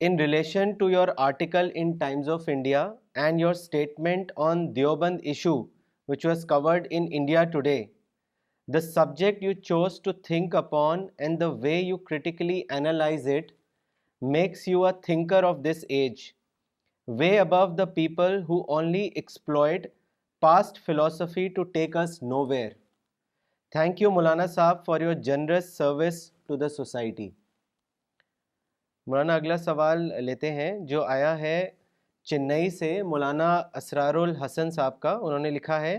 In relation to your article in Times of India and your statement on Deoband issue, which was covered in India Today, the subject you chose to think upon and the way you critically analyze it makes you a thinker of this age, way above the people who only exploit past philosophy to take us nowhere. Thank you, Maulana Sahab, for your generous service to the society. مولانا اگلا سوال لیتے ہیں جو آیا ہے چنئی سے مولانا اسرار الحسن صاحب کا. انہوں نے لکھا ہے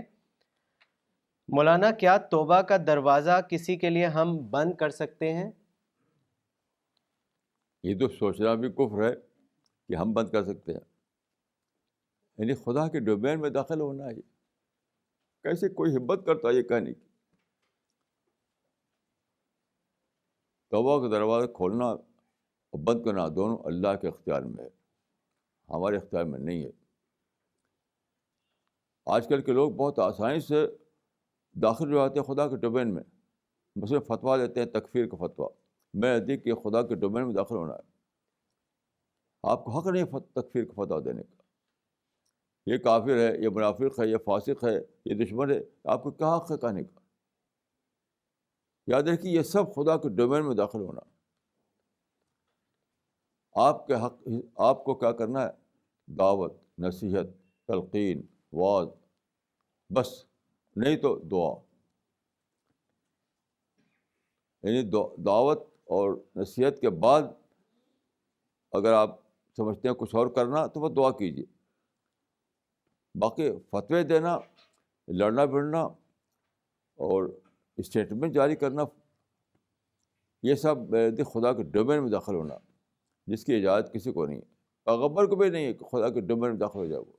مولانا کیا توبہ کا دروازہ کسی کے لیے ہم بند کر سکتے ہیں؟ یہ تو سوچنا بھی کفر ہے کہ ہم بند کر سکتے ہیں. یعنی خدا کے ڈومین میں داخل ہونا ہے. کیسے کوئی ہمت کرتا ہے یہ کہنے کی؟ توبہ کا دروازہ کھولنا اور بند کرنا دونوں اللہ کے اختیار میں ہے، ہمارے اختیار میں نہیں ہے. آج کل کے لوگ بہت آسانی سے داخل ہو جاتے ہیں خدا کے ڈومین میں. مثلا فتویٰ دیتے ہیں، تکفیر کا فتویٰ. میں نزدیک کہ خدا کے ڈومین میں داخل ہونا ہے. آپ کو حق نہیں تکفیر کا فتویٰ دینے کا. یہ کافر ہے، یہ منافق ہے، یہ فاسق ہے، یہ دشمن ہے. آپ کو کیا حق ہے کہنے کا؟ یاد رکھیے یہ سب خدا کے ڈومین میں داخل ہونا. آپ کے حق، آپ کو کیا کرنا ہے؟ دعوت، نصیحت، تلقین، وعظ، بس. نہیں تو دعا. یعنی دعوت اور نصیحت کے بعد اگر آپ سمجھتے ہیں کچھ اور کرنا تو وہ دعا کیجیے. باقی فتوے دینا، لڑنا بھڑنا اور اسٹیٹمنٹ جاری کرنا، یہ سب خدا کے ڈومین میں داخل ہونا جس کی اجازت کسی کو نہیں ہے. پیغمبر کو بھی نہیں ہے کہ خدا کے ڈومین میں داخل ہو جائے وہ،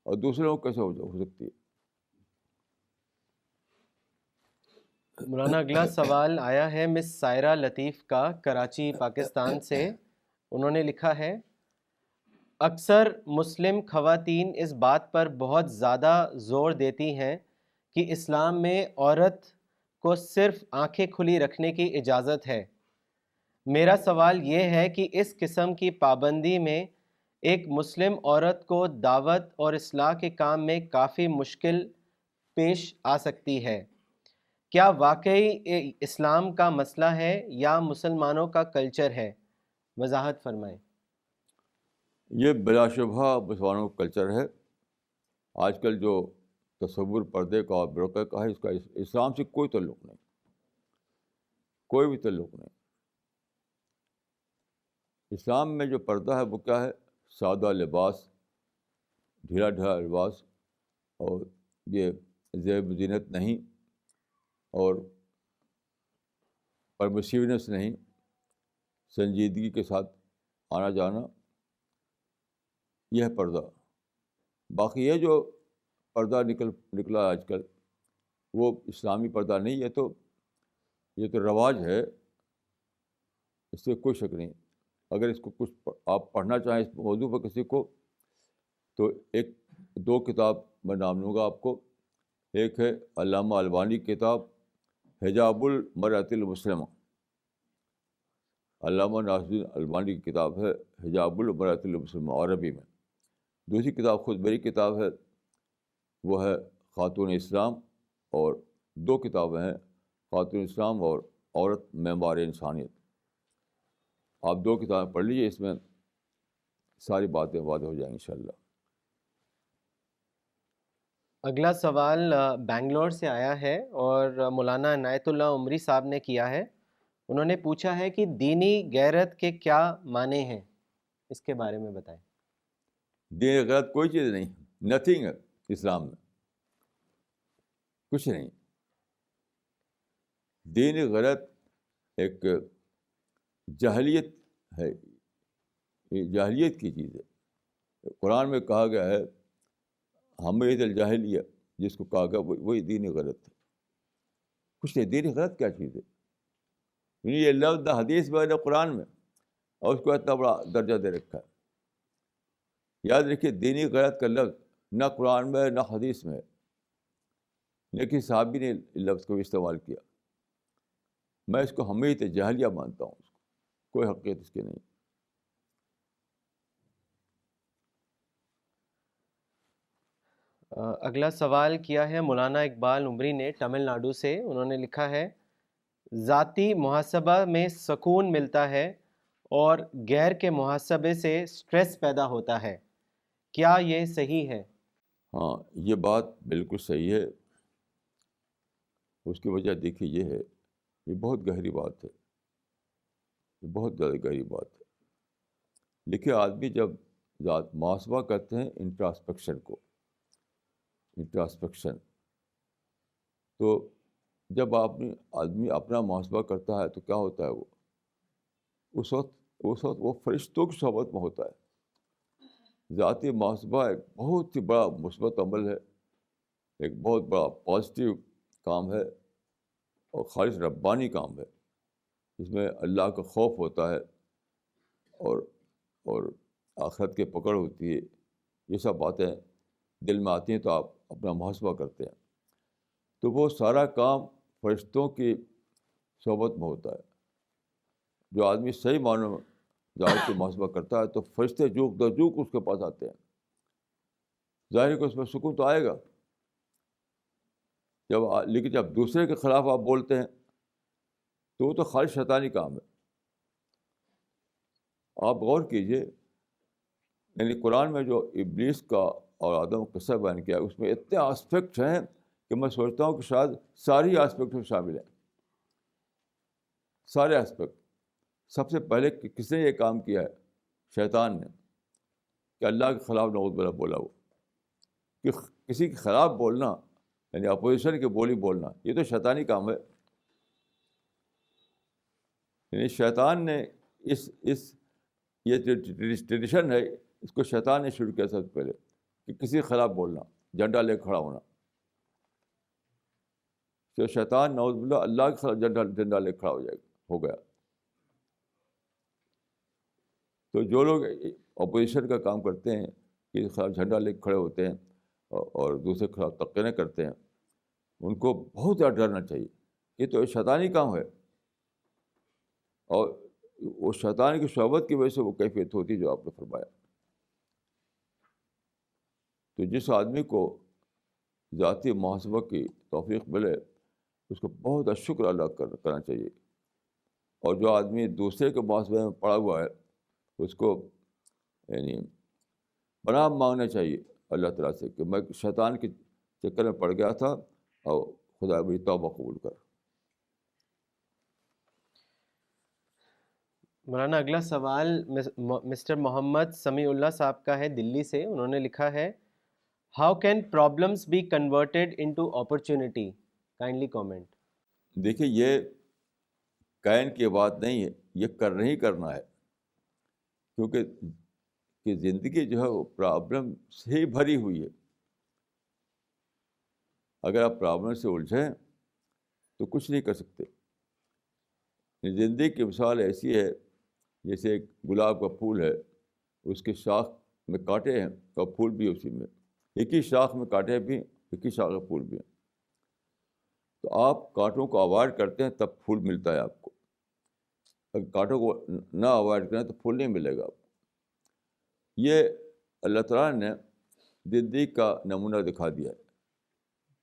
اور دوسروں کو کیسے ہو سکتی ہے؟ مولانا اگلا سوال آیا ہے مس سائرہ لطیف کا کراچی پاکستان سے. انہوں نے لکھا ہے اکثر مسلم خواتین اس بات پر بہت زیادہ زور دیتی ہیں کہ اسلام میں عورت کو صرف آنکھیں کھلی رکھنے کی اجازت ہے. میرا سوال یہ ہے کہ اس قسم کی پابندی میں ایک مسلم عورت کو دعوت اور اصلاح کے کام میں کافی مشکل پیش آ سکتی ہے. کیا واقعی اسلام کا مسئلہ ہے یا مسلمانوں کا کلچر ہے؟ وضاحت فرمائیں. یہ بلا شبہ مسلمانوں کا کلچر ہے. آج کل جو تصور پردے کا اور برقعے کا ہے، اس کا اسلام سے کوئی تعلق نہیں، کوئی بھی تعلق نہیں. اسلام میں جو پردہ ہے وہ کیا ہے؟ سادہ لباس، ڈھیلا ڈھیلا لباس، اور یہ زیب زینت نہیں، اور پرمیسیونیس نہیں، سنجیدگی کے ساتھ آنا جانا، یہ ہے پردہ. باقی یہ جو پردہ نکلا آج کل، وہ اسلامی پردہ نہیں. یہ تو رواج ہے، اس سے کوئی شک نہیں. اگر اس کو کچھ آپ پڑھنا چاہیں اس موضوع پر کسی کو، تو دو کتاب میں نام لوں گا آپ کو. ایک ہے علامہ البانی کی کتاب حجاب المرأۃ المسلمہ. علامہ ناصر الدین البانی کی کتاب ہے حجاب المرأۃ المسلمہ عربی میں. دوسری کتاب خود میری کتاب ہے، وہ ہے خاتون اسلام. اور دو کتابیں ہیں، خاتون اسلام اور عورت معمار انسانیت. آپ دو کتابیں پڑھ لیجیے، اس میں ساری باتیں واضح ہو جائیں انشاءاللہ. اگلا سوال بنگلور سے آیا ہے اور مولانا عنایت اللہ عمری صاحب نے کیا ہے. انہوں نے پوچھا ہے کہ دینی غیرت کے کیا معنی ہیں، اس کے بارے میں بتائیں. دین غلط کوئی چیز نہیں، نتھنگ ہے اسلام میں، کچھ نہیں. دین غلط ایک جاہلیت ہے، یہ جاہلیت کی چیز ہے. قرآن میں کہا گیا ہے حمیت الجاہلیہ، جس کو کہا گیا وہی دین غلط ہے. کچھ نہیں. دین غلط کیا چیز ہے؟ یہ لفظ نہ حدیث میں نہ قرآن میں، اور اس کو اتنا بڑا درجہ دے رکھا ہے. یاد رکھیے دینی غیرت کا لفظ نہ قرآن میں نہ حدیث میں، لیکن صحابی نے لفظ کو استعمال کیا. میں اس کو حمیت جاہلیہ مانتا ہوں، اس کو کوئی حقیقت اس کی نہیں. اگلا سوال کیا ہے مولانا اقبال عمری نے تمل ناڈو سے. انہوں نے لکھا ہے ذاتی محاسبہ میں سکون ملتا ہے اور غیر کے محاسبے سے سٹریس پیدا ہوتا ہے، کیا یہ صحیح ہے؟ ہاں، یہ بات بالکل صحیح ہے. اس کی وجہ دیکھیے یہ ہے، یہ بہت گہری بات ہے. یہ بہت زیادہ گہری بات ہے. لیکن آدمی جب محاسبہ کرتے ہیں انٹراسپیکشن کو، انٹراسپیکشن، تو جب آدمی اپنا محاسبہ کرتا ہے تو کیا ہوتا ہے، وہ اس وقت وہ فرشتوں کی صحبت میں ہوتا ہے. ذاتی محاسبہ ایک بہت ہی بڑا مثبت عمل ہے، ایک بہت بڑا پازیٹیو کام ہے اور خالص ربانی کام ہے. اس میں اللہ کا خوف ہوتا ہے اور آخرت کی پکڑ ہوتی ہے. یہ سب باتیں دل میں آتی ہیں تو آپ اپنا محاسبہ کرتے ہیں. تو وہ سارا کام فرشتوں کی صحبت میں ہوتا ہے. جو آدمی صحیح معنوں میں ذاتی محاسبہ کرتا ہے تو فرشتے جوک درجوک اس کے پاس آتے ہیں. ظاہر ہے کہ اس میں سکون تو آئے گا، لیکن جب دوسرے کے خلاف آپ بولتے ہیں تو وہ تو خالص شیطانی کام ہے. آپ غور کیجئے، یعنی قرآن میں جو ابلیس کا اور آدم کا قصہ بیان کیا ہے، اس میں اتنے آسپیکٹس ہیں کہ میں سوچتا ہوں کہ شاید ساری آسپیکٹ میں شامل ہیں، سارے آسپیکٹ. سب سے پہلے کس نے یہ کام کیا ہے؟ شیطان نے، کہ اللہ کے خلاف نعوذ باللہ بولا. وہ کہ کسی کے خلاف بولنا، یعنی اپوزیشن کی بولی بولنا، یہ تو شیطانی کام ہے. یعنی شیطان نے یہ ٹریڈیشن ہے، اس کو شیطان نے شروع کیا سب سے پہلے، کہ کسی کے خلاف بولنا، جھنڈا لے کھڑا ہونا. تو شیطان نعوذ باللہ اللہ کے خلاف جھنڈا لے کھڑا ہو گیا. تو جو لوگ اپوزیشن کا کام کرتے ہیں، کہ خلاف جھنڈا لے کے کھڑے ہوتے ہیں اور دوسرے کے خلاف تقریریں کرتے ہیں، ان کو بہت زیادہ ڈرنا چاہیے. یہ تو شیطانی کام ہے، اور وہ شیطان کی صحبت کی وجہ سے وہ کیفیت ہوتی جو آپ نے فرمایا. تو جس آدمی کو ذاتی محاسبہ کی توفیق ملے، اس کو بہت شکر ادا کرنا چاہیے. اور جو آدمی دوسرے کے محاسبے میں پڑا ہوا ہے، اس کو یعنی پناہ مانگنا چاہیے اللہ تعالیٰ سے کہ میں شیطان کے چکر میں پڑ گیا تھا اور خدا میری توبہ قبول کر. مولانا اگلا سوال مسٹر محمد سمیع اللہ صاحب کا ہے، دلی سے. انہوں نے لکھا ہے، how can problems be converted into opportunity? Kindly comment. دیکھیے، یہ کائن کی بات نہیں ہے، یہ کرنا ہی کرنا ہے. کیونکہ کہ زندگی جو ہے وہ پرابلم سے ہی بھری ہوئی ہے. اگر آپ پرابلم سے الجھیں تو کچھ نہیں کر سکتے. زندگی کی مثال ایسی ہے جیسے ایک گلاب کا پھول ہے، اس کی شاخ میں کانٹے ہیں اور پھول بھی اسی میں. ایک ہی شاخ میں کانٹے بھی، ایک ہی شاخ میں پھول بھی ہیں. تو آپ کانٹوں کو اوائڈ کرتے ہیں تب پھول ملتا ہے آپ کو. اگر کانٹوں کو نہ اوائڈ کریں تو پھول نہیں ملے گا آپ کو. یہ اللہ تعالیٰ نے زندگی کا نمونہ دکھا دیا ہے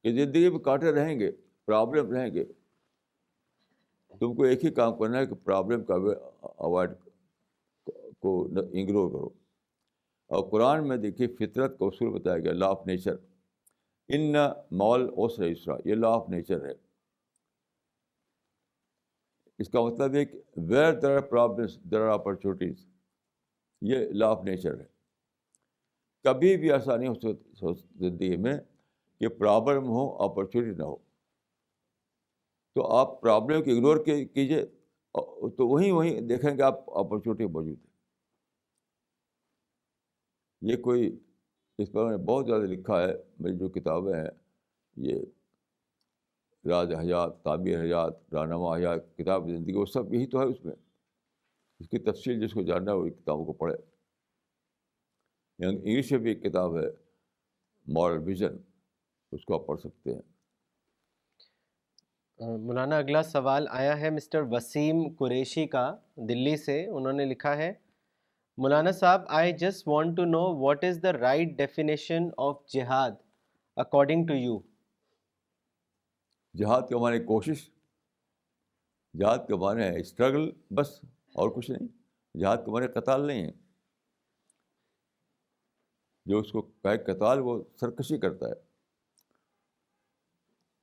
کہ زندگی میں کانٹے رہیں گے، پرابلم رہیں گے. تم کو ایک ہی کام کرنا ہے کہ پرابلم کا اوائڈ کو اگنور کرو. اور قرآن میں دیکھیے فطرت کا اصول بتایا گیا، لا آف نیچر. ان مال عسر یسرا، یہ لا آف نیچر ہے. اس کا مطلب ہے کہ where there are problems there are opportunities. یہ لا آف نیچر ہے. کبھی بھی ایسا نہیں ہو زندگی میں کہ پرابلم ہو اپرچونیٹی نہ ہو. تو آپ پرابلم کو اگنور کیجیے تو وہیں دیکھیں گے آپ اپرچونیٹی موجود ہے. یہ کوئی اس پر میں نے بہت زیادہ لکھا ہے. میری جو کتابیں ہیں، یہ راز حیات، تعبیر حیات، رہنما حیات، کتاب زندگی، وہ سب یہی تو ہے. اس میں اس کی تفصیل جس کو جاننا ہے وہ کتابوں کو پڑھے. انگلش میں بھی ایک کتاب ہے مورل ویژن، اس کو آپ پڑھ سکتے ہیں. مولانا اگلا سوال آیا ہے مسٹر وسیم قریشی کا، دلی سے. انہوں نے لکھا ہے، مولانا صاحب I just want to know what is the right definition of جہاد اکارڈنگ ٹو یو؟ جہاد کے معنی کوشش، جہاد کے معنی ہے اسٹرگل، بس اور کچھ نہیں. جہاد کے معنی قتال نہیں ہے. جو اس کو کہے قتال وہ سرکشی کرتا ہے.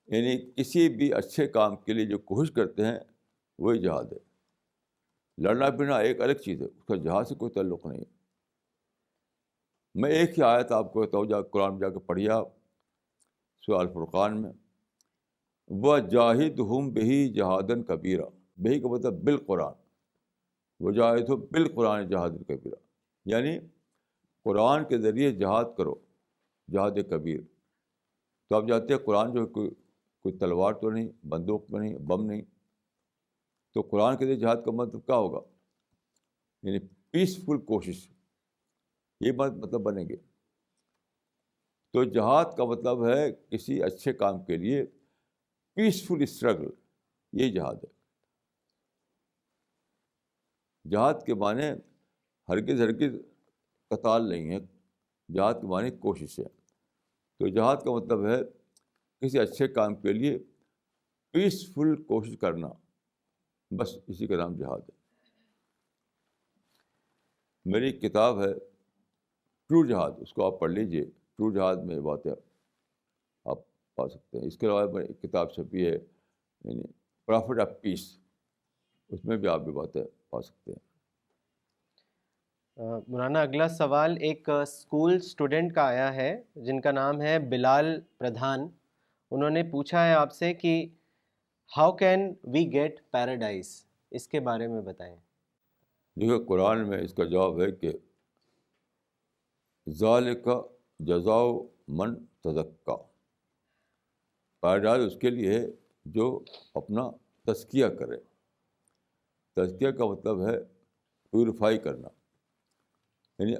یعنی کسی بھی اچھے کام کے لیے جو کوشش کرتے ہیں وہی جہاد ہے. لڑنا بھیڑنا ایک الگ چیز ہے، اس کا جہاد سے کوئی تعلق نہیں ہے. میں ایک ہی آیت آپ کو بتاؤں، قرآن میں جا کے پڑھیے آپ، سورہ الفرقان میں، وَجَاهِدْهُمْ بِهِ جَهَادًا كَبِيرًا. بِهِ کا مطلب بالقرآن، وَجَاهِدْهُمْ بِالقرآن جَهَادًا كَبِيرًا، یعنی قرآن کے ذریعے جہاد کرو، جہاد کبیر. تو آپ جانتے ہیں قرآن جو کوئی تلوار تو نہیں، بندوق تو نہیں، بم نہیں. تو قرآن کے ذریعے جہاد کا مطلب کیا ہوگا؟ یعنی پیسفل کوشش، یہ مطلب بنے گے. تو جہاد کا مطلب ہے کسی اچھے کام کے لیے پیسفل اسٹرگل، یہ جہاد ہے. جہاد کے معنی ہرگز قتال نہیں ہے، جہاد کے معنی کوشش ہے. تو جہاد کا مطلب ہے کسی اچھے کام کے لیے پیسفل کوشش کرنا، بس اسی کا نام جہاد ہے. میری کتاب ہے ٹرو جہاد، اس کو آپ پڑھ لیجئے. ٹرو جہاد میں باتیں آپ پا سکتے ہیں. اس کے علاوہ میں ایک کتاب چھپی ہے یعنی پرافٹ آف پیس، اس میں بھی آپ بھی باتیں پا سکتے ہیں. مولانا اگلا سوال ایک اسکول اسٹوڈنٹ کا آیا ہے جن کا نام ہے بلال پردھان. انہوں نے پوچھا ہے آپ سے کہ how can we get paradise, اس کے بارے میں بتائیں. دیکھو قرآن میں اس کا جواب ہے کہ ذالک جزاء من تزکا. پیراڈائز اس کے لیے ہے جو اپنا تزکیہ کرے. تزکیہ کا مطلب ہے پیوریفائی کرنا، یعنی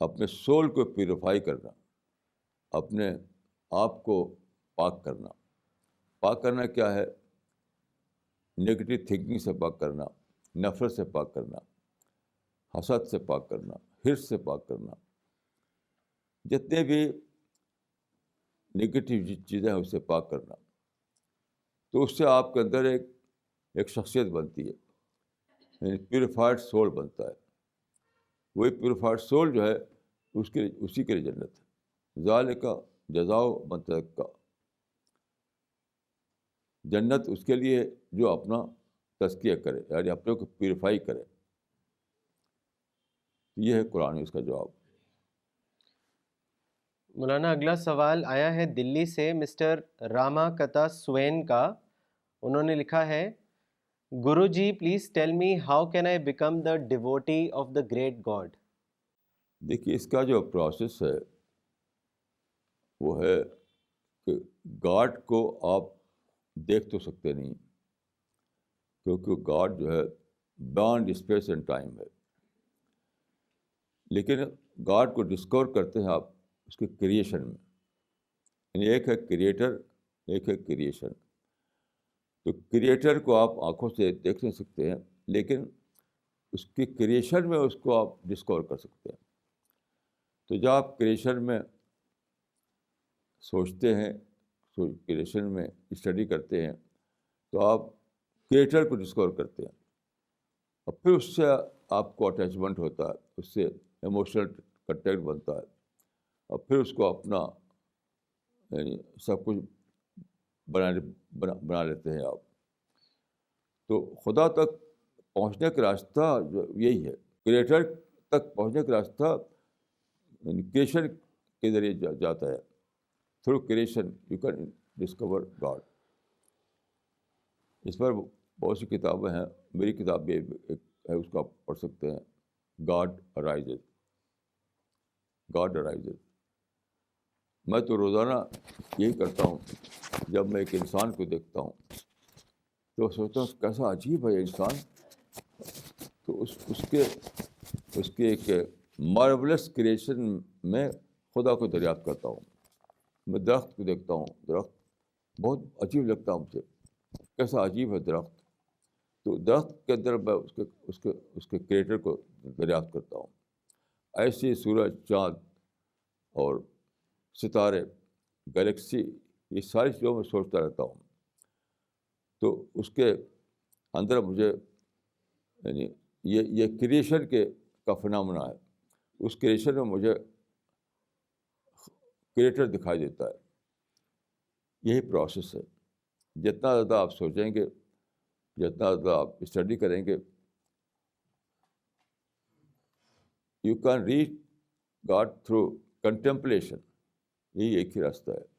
اپنے سول کو پیوریفائی کرنا، اپنے آپ کو پاک کرنا. پاک کرنا کیا ہے؟ نگیٹو تھنکنگ سے پاک کرنا، نفرت سے پاک کرنا، حسد سے پاک کرنا، حرص سے پاک کرنا. جتنے بھی نگیٹو چیزیں ہیں اس سے پاک کرنا. تو اس سے آپ کے اندر ایک شخصیت بنتی ہے، یعنی پیوریفائڈ سول بنتا ہے. وہی پیوریفائڈ سول جو ہے اسی کے لیے جنت ہے. ذالک جزاء من تزکا، جنت اس کے لیے جو اپنا تزکیہ کرے، یعنی اپنے کو پیوریفائی کرے. یہ ہے قرآن میں اس کا جواب. مولانا اگلا سوال آیا ہے دلی سے مسٹر راما کتا سوین کا. انہوں نے لکھا ہے guru ji please tell me how can I become the devotee of the great God. دیکھیے اس کا جو پروسیس ہے وہ ہے کہ گاڈ کو آپ دیکھ تو سکتے نہیں، کیونکہ گاڈ جو ہے بیانڈ اسپیس اینڈ ٹائم ہے. لیکن گاڈ کو ڈسکور کرتے ہیں آپ اس کے کریشن میں. یعنی ایک ہے کریٹر، ایک ہے کریشن. تو کریٹر کو آپ آنکھوں سے دیکھ نہیں سکتے ہیں، لیکن اس کی کریشن میں اس کو آپ ڈسکور کر سکتے ہیں. تو جب آپ کریشن میں سوچتے ہیں، کریشن میں اسٹڈی کرتے ہیں، تو آپ کریٹر کو ڈسکور کرتے ہیں، اور پھر اس سے آپ کو اٹیچمنٹ ہوتا ہے، اس سے ایموشنل کنٹیکٹ بنتا ہے، اور پھر اس کو اپنا یعنی سب کچھ بنا لیتے ہیں آپ. تو خدا تک پہنچنے کا راستہ جو یہی ہے، کریٹر تک پہنچنے کا راستہ کریشن کے ذریعے جاتا ہے. Through creation you can discover God. اس پر بہت سی کتابیں ہیں، میری کتاب بھی ایک ہے، اس کو آپ پڑھ سکتے ہیں. God arises. God arises. میں تو روزانہ یہی کرتا ہوں. جب میں ایک انسان کو دیکھتا ہوں تو سوچتا ہوں کیسا عجیب ہے یہ انسان. تو اس کے ایک مارولس کریشن میں خدا کو دریافت کرتا ہوں. میں درخت کو دیکھتا ہوں، درخت بہت عجیب لگتا ہے مجھے، کیسا عجیب ہے درخت. تو درخت کے اندر میں اس کے کریٹر کو دریافت کرتا ہوں. ایسے سورج، چاند اور ستارے، گلیکسی، یہ ساری چیزوں میں سوچتا رہتا ہوں. تو اس کے اندر مجھے یعنی یہ کریشن کا فنامنا ہے. اس کریشن میں مجھے کریٹر دکھائی دیتا ہے. یہی پروسیس ہے. جتنا زیادہ آپ سوچیں گے جتنا زیادہ آپ اسٹڈی کریں گے you can reach God through contemplation. یہی ایک ہی راستہ ہے.